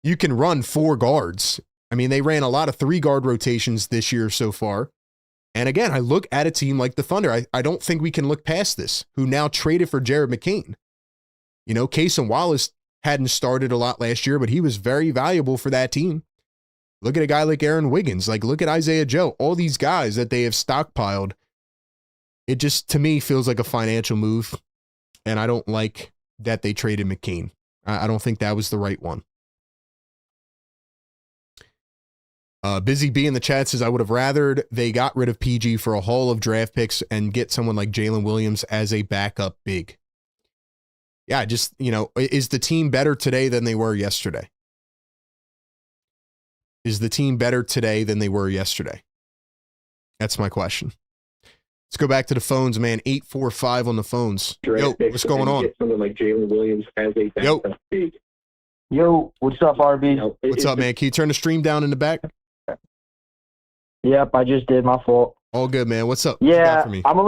you can run 4 guards. I mean, they ran a lot of 3-guard rotations this year so far. And again, I look at a team like the Thunder. I don't think we can look past this, who now traded for Jared McCain. You know, Cason Wallace hadn't started a lot last year, but he was very valuable for that team. Look at a guy like Aaron Wiggins. Like, look at Isaiah Joe. All these guys that they have stockpiled. It just, to me, feels like a financial move. And I don't like that they traded McCain. I don't think that was the right one. Busy B in the chat says, I would have rathered they got rid of PG for a haul of draft picks and get someone like Jalen Williams as a backup big. Yeah, just, you know, is the team better today than they were yesterday? Is the team better today than they were yesterday? That's my question. Let's go back to the phones, man. 845 on the phones. Yo, what's going on? Get someone like Jalen Williams as a backup big. Yo, what's up, RB? What's up, man? Can you turn the stream down in the back? Yep, I just did. My fault. All good, man. What's up? What you got Yeah, for me? I'm a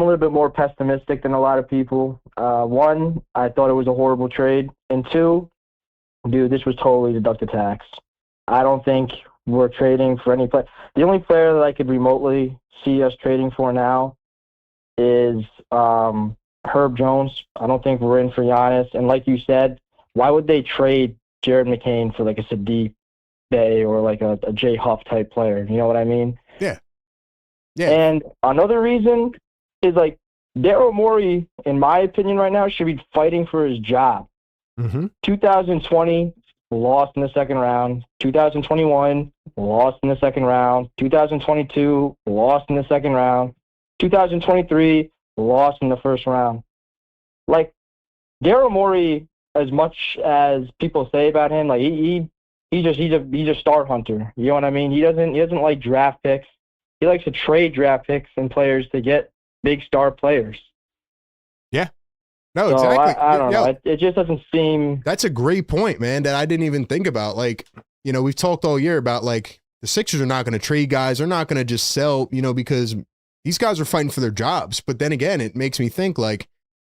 little bit more pessimistic than a lot of people. 1, I thought it was a horrible trade, and 2, dude, this was totally deducted tax. I don't think we're trading for any player. The only player that I could remotely see us trading for now is Herb Jones. I don't think we're in for Giannis. And like you said, why would they trade Jared McCain for like a Sadiq Bey or like a Jay Huff type player? You know what I mean? Yeah. Yeah. And another reason is like Daryl Morey, in my opinion right now, should be fighting for his job. Mm-hmm. 2020, lost in the second round. 2021, lost in the second round. 2022, lost in the second round. 2023, lost in the first round. Like, Daryl Morey, as much as people say about him, like he's a star hunter. You know what I mean? He doesn't like draft picks. He likes to trade draft picks and players to get big star players. Yeah. No, So exactly. I don't know. It just doesn't seem. That's a great point, man, that I didn't even think about. Like, we've talked all year about, like, the Sixers are not going to trade guys. They're not going to just sell, because these guys are fighting for their jobs. But then again, it makes me think, like,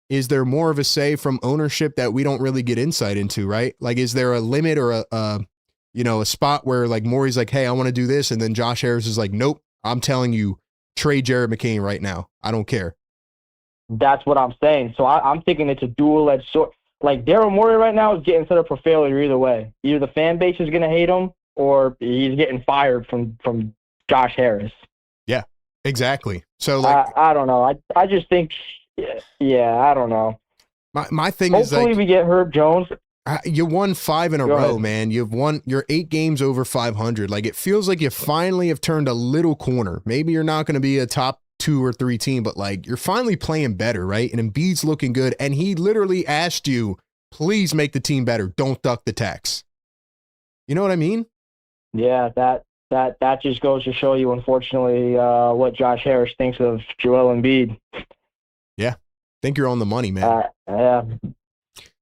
is there more of a say from ownership that we don't really get insight into, right? Like, is there a limit or a spot where, like, Morey's like, hey, I want to do this. And then Josh Harris is like, nope, I'm telling you, trade Jared McCain right now. I don't care. That's what I'm saying. So I'm thinking it's a dual-edged sword. Like, Daryl Morey right now is getting set up for failure either way. Either the fan base is going to hate him or he's getting fired from Josh Harris. Yeah, exactly. So, like, I don't know. I just think, yeah, I don't know. My thing is, like, hopefully we get Herb Jones. You won 5 in a row, man. You're 8 games over 500. Like, it feels like you finally have turned a little corner. Maybe you're not going to be a top 2 or 3 team, but, like, you're finally playing better, right? And Embiid's looking good. And he literally asked you, please make the team better. Don't duck the tax. You know what I mean? Yeah, that just goes to show you, unfortunately, what Josh Harris thinks of Joel Embiid. Yeah, think you're on the money, man. Yeah.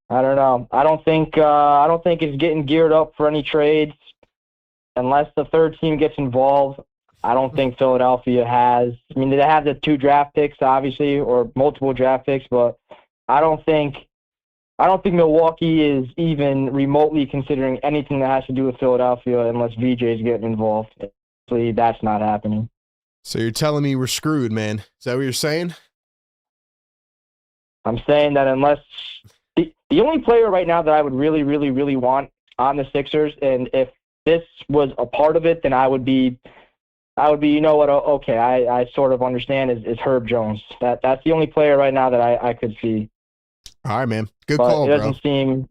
I don't know. I don't think it's getting geared up for any trades unless the third team gets involved. I don't think Philadelphia has. I mean, they have the 2 draft picks, obviously, or multiple draft picks, but I don't think Milwaukee is even remotely considering anything that has to do with Philadelphia unless VJ is getting involved. Actually, that's not happening. So you're telling me we're screwed, man? Is that what you're saying? I'm saying that unless the only player right now that I would really, really, really want on the Sixers, and if this was a part of it, then I would be, you know what, okay, I sort of understand is Herb Jones. That's the only player right now that I could see. All right, man. Good but call, it doesn't seem.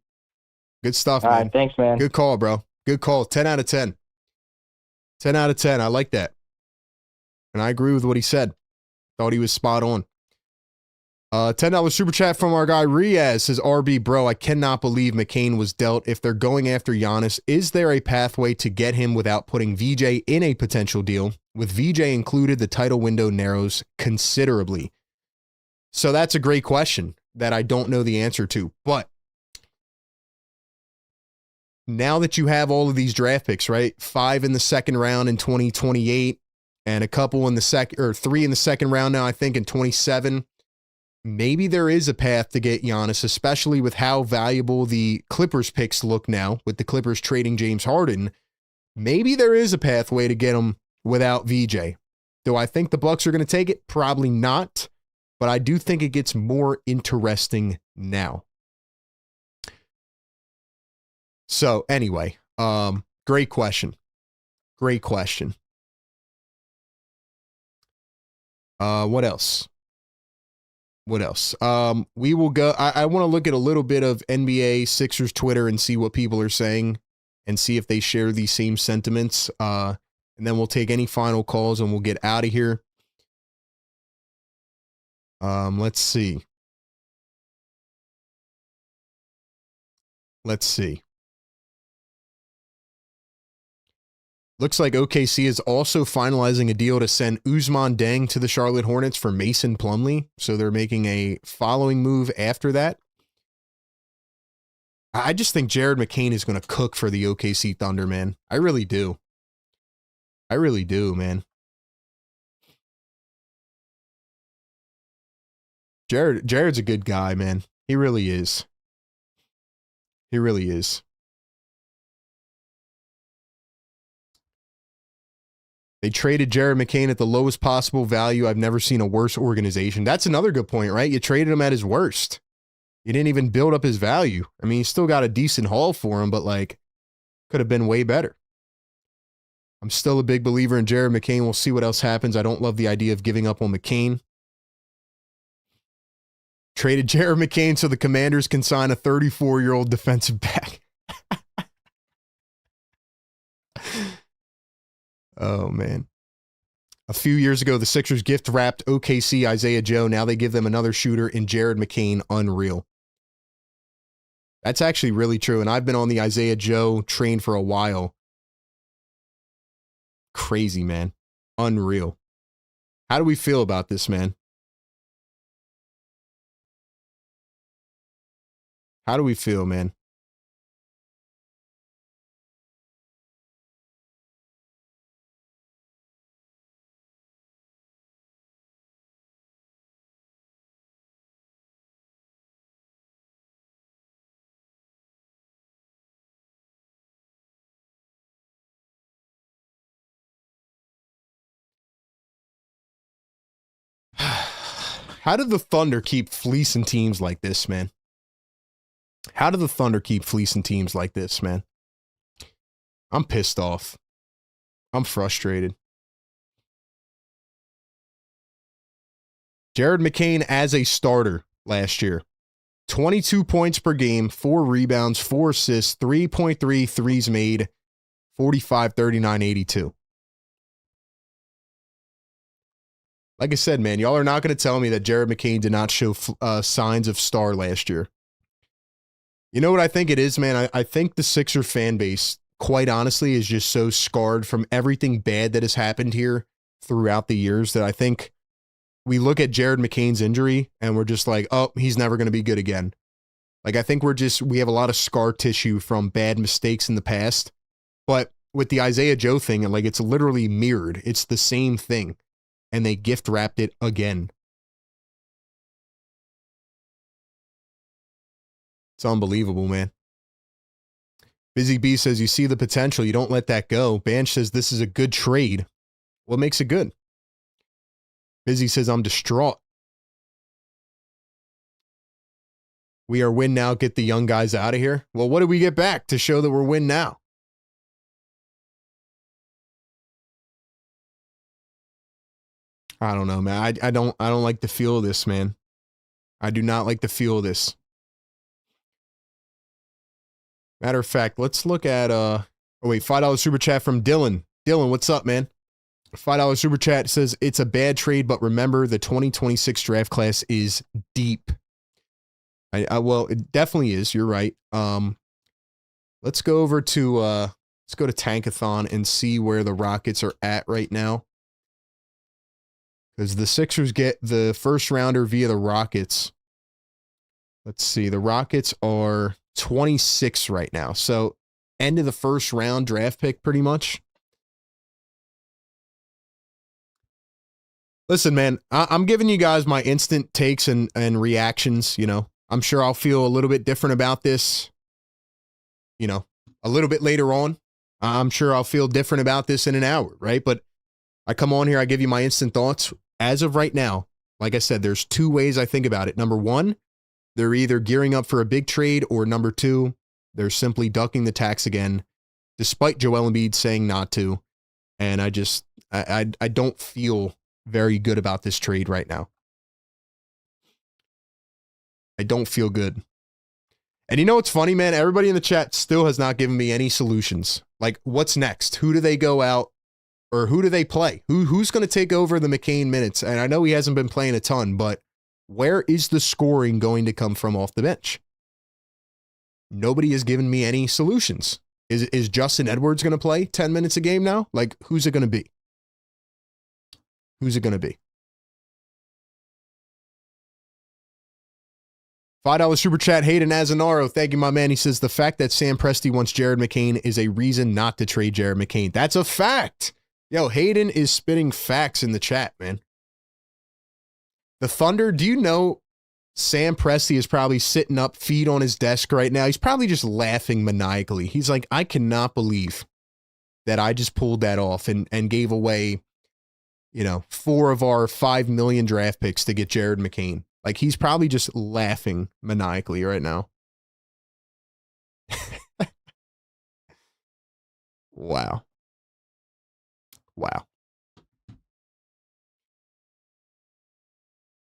Good stuff, All man. right, thanks, man. Good call, bro. Good call. 10 out of 10. 10 out of 10. I like that. And I agree with what he said. Thought he was spot on. $10 super chat from our guy Riaz says, RB, bro, I cannot believe McCain was dealt. If they're going after Giannis, is there a pathway to get him without putting VJ in a potential deal? With VJ included, the title window narrows considerably. So that's a great question that I don't know the answer to. But now that you have all of these draft picks, right? 5 in the second round in 2028 and a couple in the second, or 3 in the second round now, I think, in 27. Maybe there is a path to get Giannis, especially with how valuable the Clippers picks look now, with the Clippers trading James Harden. Maybe there is a pathway to get him without VJ. Do I think the Bucks are going to take it? Probably not, but I do think it gets more interesting now. So anyway, great question. Great question. What else? What else? We will go. I want to look at a little bit of NBA Sixers Twitter and see what people are saying and see if they share these same sentiments. And then we'll take any final calls and we'll get out of here. Let's see. Let's see. Looks like OKC is also finalizing a deal to send Usman Deng to the Charlotte Hornets for Mason Plumlee. So they're making a following move after that. I just think Jared McCain is going to cook for the OKC Thunder, man. I really do. I really do, man. Jared's a good guy, man. He really is. He really is. They traded Jared McCain at the lowest possible value. I've never seen a worse organization. That's another good point, right? You traded him at his worst. You didn't even build up his value. I mean, you still got a decent haul for him, but like, could have been way better. I'm still a big believer in Jared McCain. We'll see what else happens. I don't love the idea of giving up on McCain. Traded Jared McCain so the Commanders can sign a 34-year-old defensive back. Oh, man. A few years ago, the Sixers gift-wrapped OKC Isaiah Joe. Now they give them another shooter in Jared McCain. Unreal. That's actually really true, and I've been on the Isaiah Joe train for a while. Crazy, man. Unreal. How do we feel about this, man? How do we feel, man? How do the Thunder keep fleecing teams like this, man? How do the Thunder keep fleecing teams like this, man? I'm pissed off. I'm frustrated. Jared McCain as a starter last year. 22 points per game, 4 rebounds, 4 assists, 3.3 threes made, 45, 39, 82. Like I said, man, y'all are not going to tell me that Jared McCain did not show signs of star last year. You know what I think it is, man? I think the Sixer fan base, quite honestly, is just so scarred from everything bad that has happened here throughout the years that I think we look at Jared McCain's injury and we're just like, oh, he's never going to be good again. Like, I think we have a lot of scar tissue from bad mistakes in the past. But with the Isaiah Joe thing, like, it's literally mirrored. It's the same thing. And they gift wrapped it again. It's unbelievable, man. Busy B says, you see the potential. You don't let that go. Banch says, this is a good trade. What makes it good? Busy says, I'm distraught. We are win now. Get the young guys out of here. Well, what do we get back to show that we're win now? I don't know, man. I don't like the feel of this, man. I do not like the feel of this. Matter of fact, let's look at oh wait, $5 super chat from Dylan. Dylan, what's up, man? $5 super chat says it's a bad trade, but remember the 2026 draft class is deep. Well, it definitely is. You're right. Let's go over to Tankathon and see where the Rockets are at right now. Because the Sixers get the first rounder via the Rockets. Let's see. The Rockets are 26 right now. So end of the first round draft pick pretty much. Listen, man, I'm giving you guys my instant takes and reactions. You know, I'm sure I'll feel a little bit different about this, you know, a little bit later on. I'm sure I'll feel different about this in an hour, right? But I come on here, I give you my instant thoughts. As of right now, like I said, there's two ways I think about it. Number one, they're either gearing up for a big trade, or number two, they're simply ducking the tax again, despite Joel Embiid saying not to. And I don't feel very good about this trade right now. I don't feel good. And you know what's funny, man? Everybody in the chat still has not given me any solutions. Like, what's next? Who do they go out? Or who do they play? Who's going to take over the McCain minutes? And I know he hasn't been playing a ton, but where is the scoring going to come from off the bench? Nobody has given me any solutions. Is Justin Edwards going to play 10 minutes a game now? Like, who's it going to be? Who's it going to be? $5 super chat, Hayden Azanaro. Thank you, my man. He says, the fact that Sam Presti wants Jared McCain is a reason not to trade Jared McCain. That's a fact. Yo, Hayden is spitting facts in the chat, man. The Thunder, do you know Sam Presti is probably sitting up, feet on his desk right now? He's probably just laughing maniacally. He's like, I cannot believe that I just pulled that off and gave away, you know, 4 of our 5 million draft picks to get Jared McCain. Like, he's probably just laughing maniacally right now. Wow. Wow.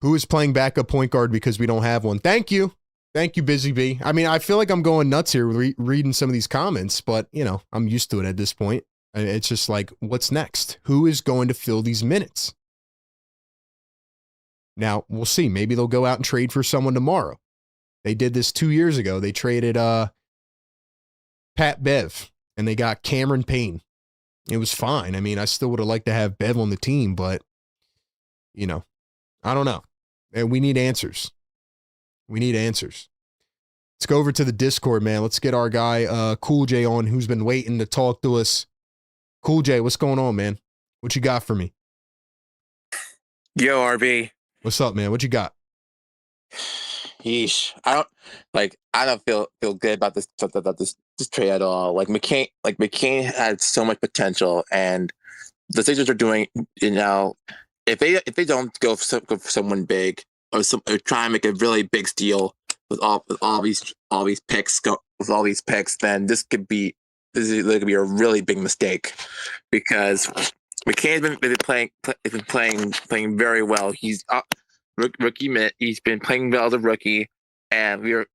Who is playing backup point guard because we don't have one? Thank you. Thank you, Busy Bee. I mean, I feel like I'm going nuts here reading some of these comments, but, I'm used to it at this point. It's just like, what's next? Who is going to fill these minutes? Now, we'll see. Maybe they'll go out and trade for someone tomorrow. They did this 2 years ago. They traded Pat Bev, and they got Cameron Payne. It was fine. I mean, I still would have liked to have Bev on the team, but, I don't know. And we need answers. We need answers. Let's go over to the Discord, man. Let's get our guy, Cool J, on, who's been waiting to talk to us. Cool J, what's going on, man? What you got for me? Yo, RB. What's up, man? What you got? Yeesh. I don't feel good about this trade at all. McCain had so much potential, and the Sixers are doing, if they don't go for someone big or try and make a really big steal with all these picks, then this could be a really big mistake, because McCain's been playing very well. He's rookie mitt. He's been playing well as a rookie, and the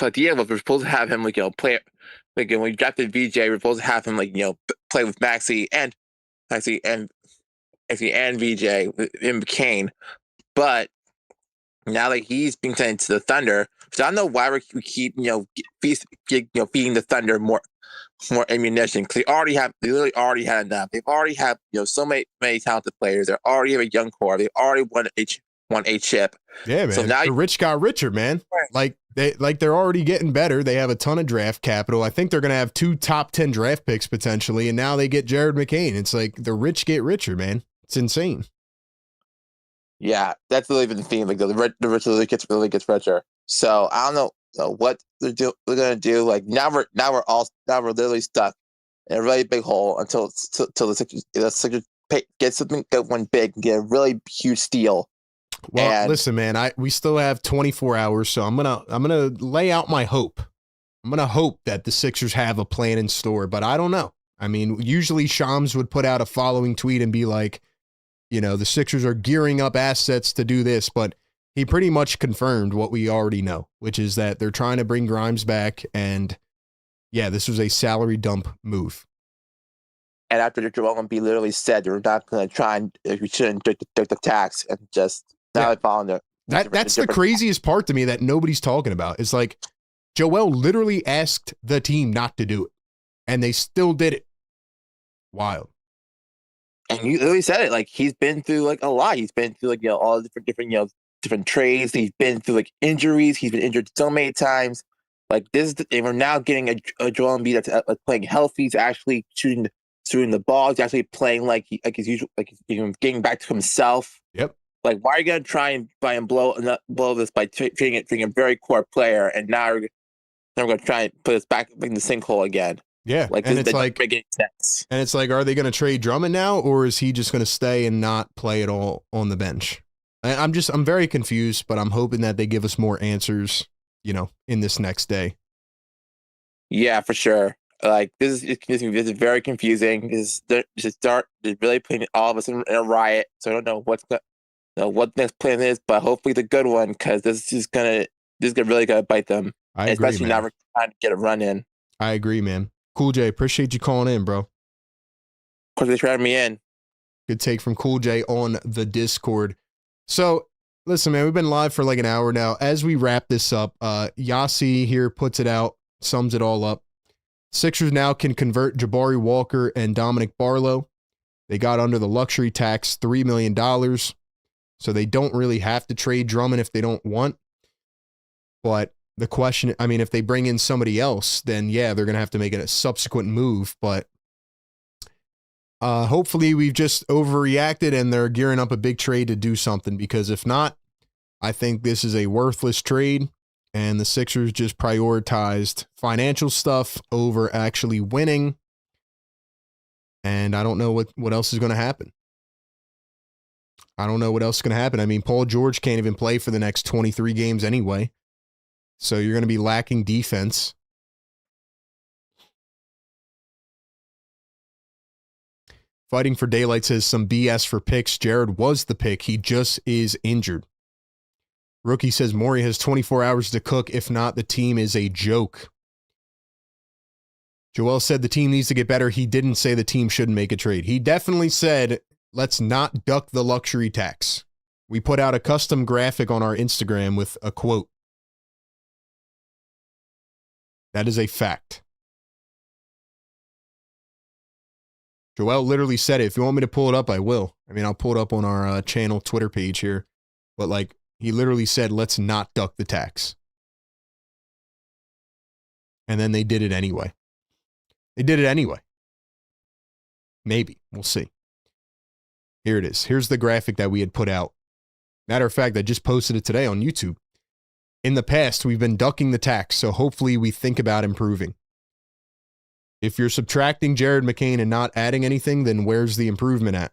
idea was we're supposed to have him play. When we drafted VJ, we're supposed to have him play with Maxey and VJ and McCain, but now that he's being sent to the Thunder, so I don't know why we keep feeding the Thunder more ammunition, because they literally already had enough. They've already have so many talented players. They already have a young core. They already won a chip. Yeah, man. So now the rich got richer, man. Right. They're already getting better. They have a ton of draft capital. I think they're gonna have 2 top 10 draft picks potentially, and now they get Jared McCain. It's like the rich get richer, man. It's insane. Yeah, that's really been the theme. The rich really gets richer. So I don't know what they're gonna do. Now we're literally stuck in a really big hole until the Sixers get something, get one big, and get a really huge steal. Well, listen, man, we still have 24 hours, so I'm gonna lay out my hope. I'm gonna hope that the Sixers have a plan in store, but I don't know. I mean, usually Shams would put out a following tweet and be like, the Sixers are gearing up assets to do this, but he pretty much confirmed what we already know, which is that they're trying to bring Grimes back, and yeah, this was a salary dump move. And after Joel Embiid literally said they're not going to try and we shouldn't do the tax, and just now they're following their. That's the craziest part to me that nobody's talking about. It's like Joel literally asked the team not to do it, and they still did it. Wild. And you literally said it. He's been through a lot. He's been through all the different trades. He's been through injuries. He's been injured so many times. And we're now getting a Joel Embiid that's playing healthy. He's actually shooting the ball. He's actually playing like his usual, he's getting back to himself. Yep. Why are you gonna try and blow this by treating a very core player, and now we're gonna try and put us back in the sinkhole again? Yeah, and it's making sense. And it's like, are they going to trade Drummond now, or is he just going to stay and not play at all on the bench? I'm very confused, but I'm hoping that they give us more answers, in this next day. Yeah, for sure. This is very confusing. They're really putting all of us in a riot. So I don't know what the next plan is, but hopefully the good one, because this is really gonna bite them. I agree, especially man. now we're trying to get a run in. I agree, man. Cool J, appreciate you calling in, bro. Of course, they tried me in. Good take from Cool J on the Discord. So, listen, man, we've been live for an hour now. As we wrap this up, Yasi here puts it out, sums it all up. Sixers now can convert Jabari Walker and Dominic Barlow. They got under the luxury tax $3 million, so they don't really have to trade Drummond if they don't want. But the question, if they bring in somebody else, then yeah, they're going to have to make a subsequent move. But hopefully we've just overreacted and they're gearing up a big trade to do something, because if not, I think this is a worthless trade, and the Sixers just prioritized financial stuff over actually winning. And I don't know what else is going to happen. Paul George can't even play for the next 23 games anyway. So you're going to be lacking defense. Fighting for Daylight says some BS for picks. Jared was the pick. He just is injured. Rookie says Morey has 24 hours to cook. If not, the team is a joke. Joel said the team needs to get better. He didn't say the team shouldn't make a trade. He definitely said, let's not duck the luxury tax. We put out a custom graphic on our Instagram with a quote. That is a fact. Joel literally said it. If you want me to pull it up, I will. I mean, I'll pull it up on our channel Twitter page here. But like, he literally said, let's not duck the tax. And then they did it anyway. They did it anyway. Maybe. We'll see. Here it is. Here's the graphic that we had put out. Matter of fact, I just posted it today on YouTube. In the past, we've been ducking the tax, so hopefully we think about improving. If you're subtracting Jared McCain and not adding anything, then where's the improvement at?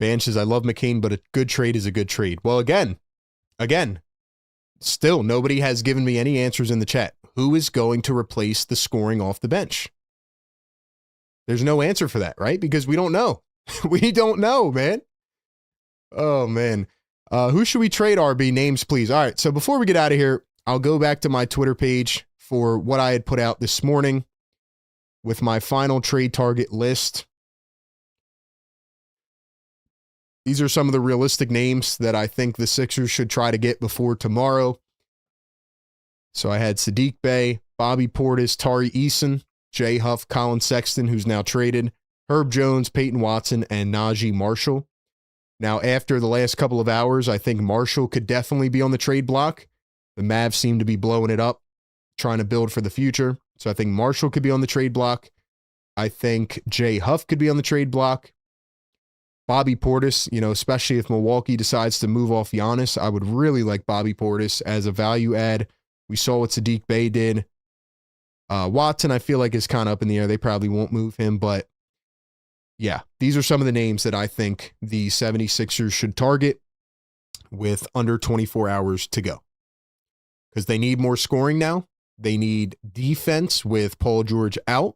Ban says, I love McCain, but a good trade is a good trade. Well, again, still nobody has given me any answers in the chat. Who is going to replace the scoring off the bench? There's no answer for that, right? Because we don't know. We don't know, man. Oh, man. Who should we trade, RB? Names, please. All right, so before we get out of here, I'll go back to my Twitter page for what I had put out this morning with my final trade target list. These are some of the realistic names that I think the Sixers should try to get before tomorrow. So I had Sadiq Bey, Bobby Portis, Tari Eason, Jay Huff, Colin Sexton, who's now traded, Herb Jones, Peyton Watson, and Najee Marshall. Now, after the last couple of hours, I think Marshall could definitely be on the trade block. The Mavs seem to be blowing it up, trying to build for the future. So I think Marshall could be on the trade block. I think Jay Huff could be on the trade block. Bobby Portis, especially if Milwaukee decides to move off Giannis, I would really like Bobby Portis as a value add. We saw what Sadiq Bey did. Watson, I feel like is kind of up in the air. They probably won't move him, but yeah, these are some of the names that I think the 76ers should target with under 24 hours to go. Because they need more scoring now. They need defense with Paul George out.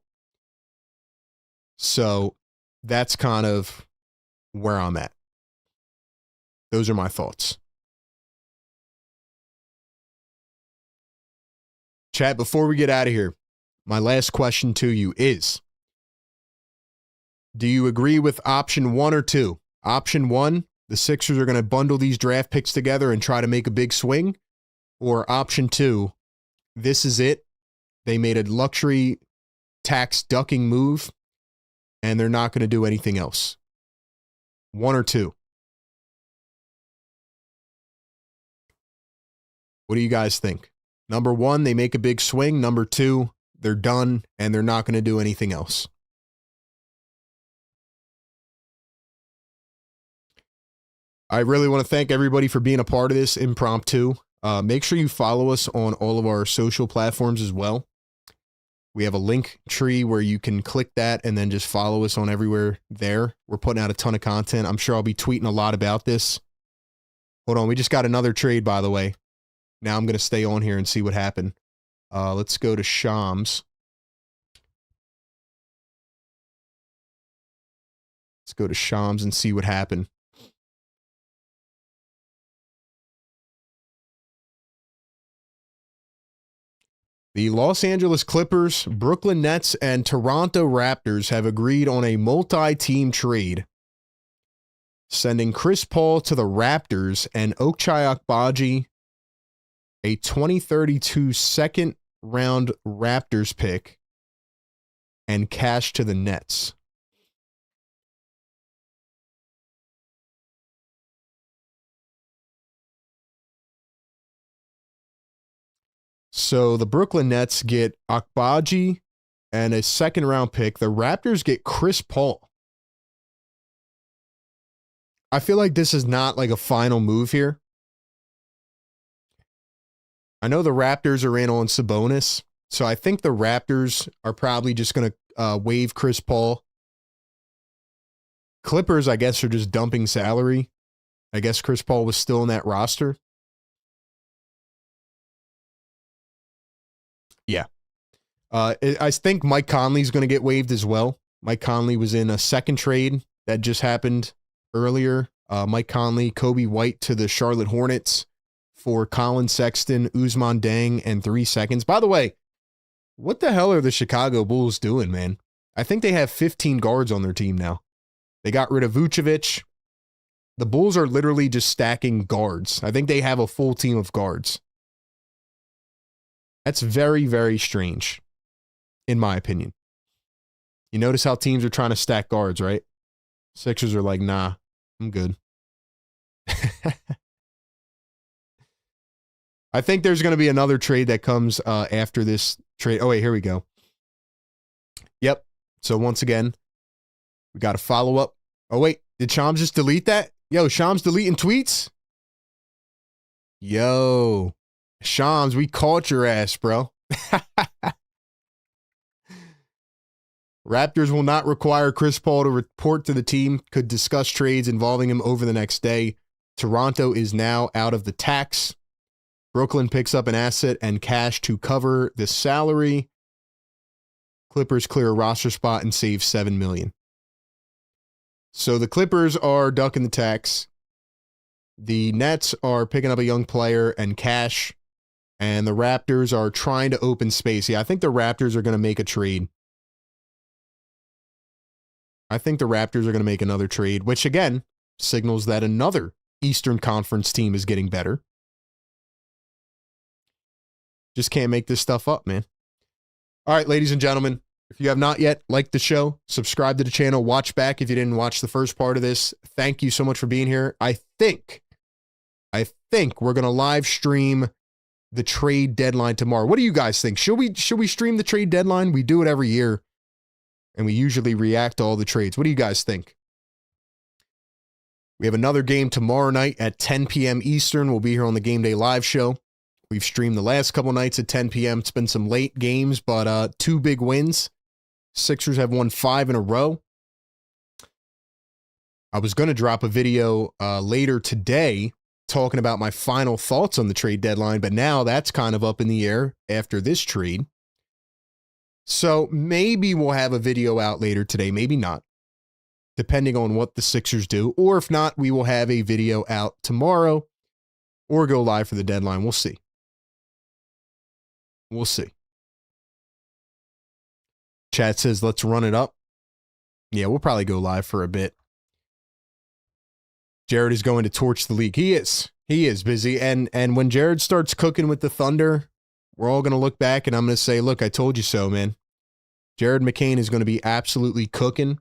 So that's kind of where I'm at. Those are my thoughts. Chat, before we get out of here, my last question to you is, do you agree with option 1 or 2? Option 1, the Sixers are going to bundle these draft picks together and try to make a big swing? Or option 2, this is it. They made a luxury tax ducking move and they're not going to do anything else. 1 or 2? What do you guys think? Number 1, they make a big swing. Number 2, they're done and they're not going to do anything else. I really want to thank everybody for being a part of this impromptu. Make sure you follow us on all of our social platforms as well. We have a link tree where you can click that and then just follow us on everywhere there. We're putting out a ton of content. I'm sure I'll be tweeting a lot about this. Hold on. We just got another trade, by the way. Now I'm going to stay on here and see what happened. Let's go to Shams. Let's go to Shams and see what happened. The Los Angeles Clippers, Brooklyn Nets, and Toronto Raptors have agreed on a multi-team trade, sending Chris Paul to the Raptors and Ochai Agbaji, a 2032 second-round Raptors pick, and cash to the Nets. So the Brooklyn Nets get Agbaji and a second-round pick. The Raptors get Chris Paul. I feel like this is not like a final move here. I know the Raptors are in on Sabonis, so I think the Raptors are probably just going to waive Chris Paul. Clippers, I guess, are just dumping salary. I guess Chris Paul was still in that roster. Yeah. I think Mike Conley's going to get waived as well. Mike Conley was in a second trade that just happened earlier. Mike Conley, Kobe White to the Charlotte Hornets for Colin Sexton, Ousmane Deng, and 3 seconds. By the way, what the hell are the Chicago Bulls doing, man? I think they have 15 guards on their team now. They got rid of Vucevic. The Bulls are literally just stacking guards. I think they have a full team of guards. That's very, very strange, in my opinion. You notice how teams are trying to stack guards, right? Sixers are like, nah, I'm good. I think there's going to be another trade that comes after this trade. Oh, wait, here we go. Yep. So once again, we got a follow-up. Oh, wait, did Shams just delete that? Yo, Shams deleting tweets? Yo, Shams, we caught your ass, bro. Raptors will not require Chris Paul to report to the team, could discuss trades involving him over the next day. Toronto is now out of the tax. Brooklyn picks up an asset and cash to cover the salary. Clippers clear a roster spot and save $7 million. So the Clippers are ducking the tax. The Nets are picking up a young player and cash. And the Raptors are trying to open space. Yeah, I think the Raptors are going to make a trade. I think the Raptors are going to make another trade, which again signals that another Eastern Conference team is getting better. Just can't make this stuff up, man. All right, ladies and gentlemen, if you have not yet liked the show, subscribe to the channel, watch back if you didn't watch the first part of this. Thank you so much for being here. I think we're going to live stream the trade deadline tomorrow. What do you guys think? Should we stream the trade deadline? We do it every year, and we usually react to all the trades. What do you guys think? We have another game tomorrow night at 10 p.m. Eastern. We'll be here on the Game Day Live show. We've streamed the last couple nights at 10 p.m. It's been some late games, but 2 big wins. Sixers have won 5 in a row. I was going to drop a video later today talking about my final thoughts on the trade deadline, but now that's kind of up in the air after this trade. So maybe we'll have a video out later today, maybe not, depending on what the Sixers do. Or if not, we will have a video out tomorrow or go live for the deadline. We'll see. We'll see. Chat says, let's run it up. Yeah, we'll probably go live for a bit. Jared is going to torch the league. He is busy. And when Jared starts cooking with the Thunder, we're all going to look back and I'm going to say, look, I told you so, man. Jared McCain is going to be absolutely cooking.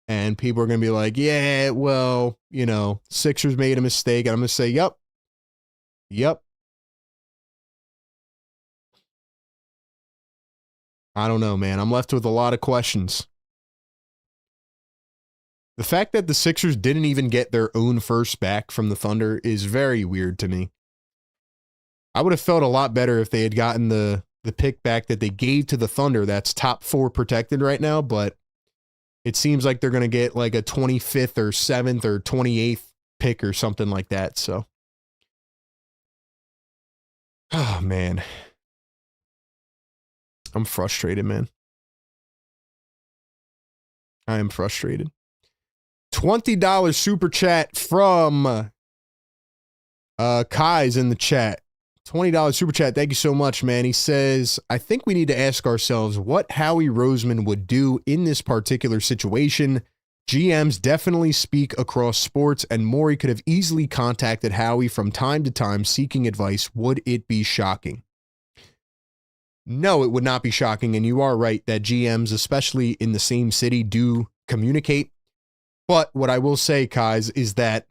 And people are going to be like, yeah, well, you know, Sixers made a mistake. And I'm going to say, yep. I don't know, man. I'm left with a lot of questions. The fact that the Sixers didn't even get their own first back from the Thunder is very weird to me. I would have felt a lot better if they had gotten the pick back that they gave to the Thunder. That's top 4 protected right now, but it seems like they're going to get like a 25th or 7th or 28th pick or something like that. So, oh, man. I'm frustrated, man. I am frustrated. $20 super chat from Kai's in the chat. $20 super chat. Thank you so much, man. He says, I think we need to ask ourselves what Howie Roseman would do in this particular situation. GMs definitely speak across sports, and Morey could have easily contacted Howie from time to time seeking advice. Would it be shocking? No, it would not be shocking, and you are right that GMs, especially in the same city, do communicate. But what I will say, Kais, is that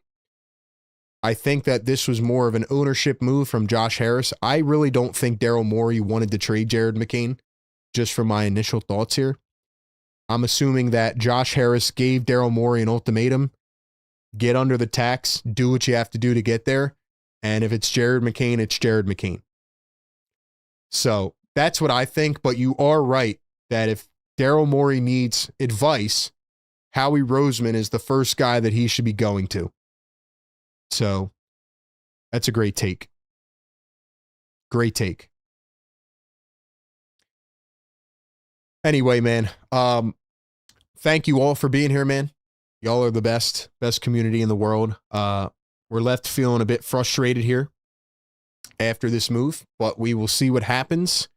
I think that this was more of an ownership move from Josh Harris. I really don't think Daryl Morey wanted to trade Jared McCain, just from my initial thoughts here. I'm assuming that Josh Harris gave Daryl Morey an ultimatum. Get under the tax, do what you have to do to get there. And if it's Jared McCain, it's Jared McCain. So that's what I think, but you are right that if Daryl Morey needs advice, Howie Roseman is the first guy that he should be going to. So that's a great take. Great take. Anyway, man, thank you all for being here, man. Y'all are the best community in the world. We're left feeling a bit frustrated here after this move, but we will see what happens.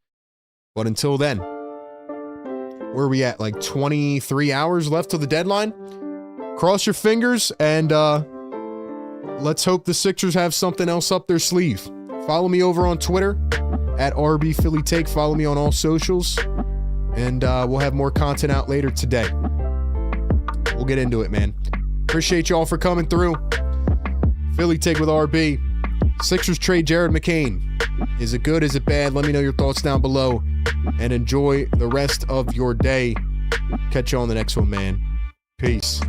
But until then, where are we at? Like 23 hours left till the deadline? Cross your fingers and let's hope the Sixers have something else up their sleeve. Follow me over on Twitter at RB Philly Take. Follow me on all socials. And we'll have more content out later today. We'll get into it, man. Appreciate y'all for coming through. Philly Take with RB. Sixers trade Jared McCain. Is it good? Is it bad? Let me know your thoughts down below. And enjoy the rest of your day. Catch you on the next one, man. Peace.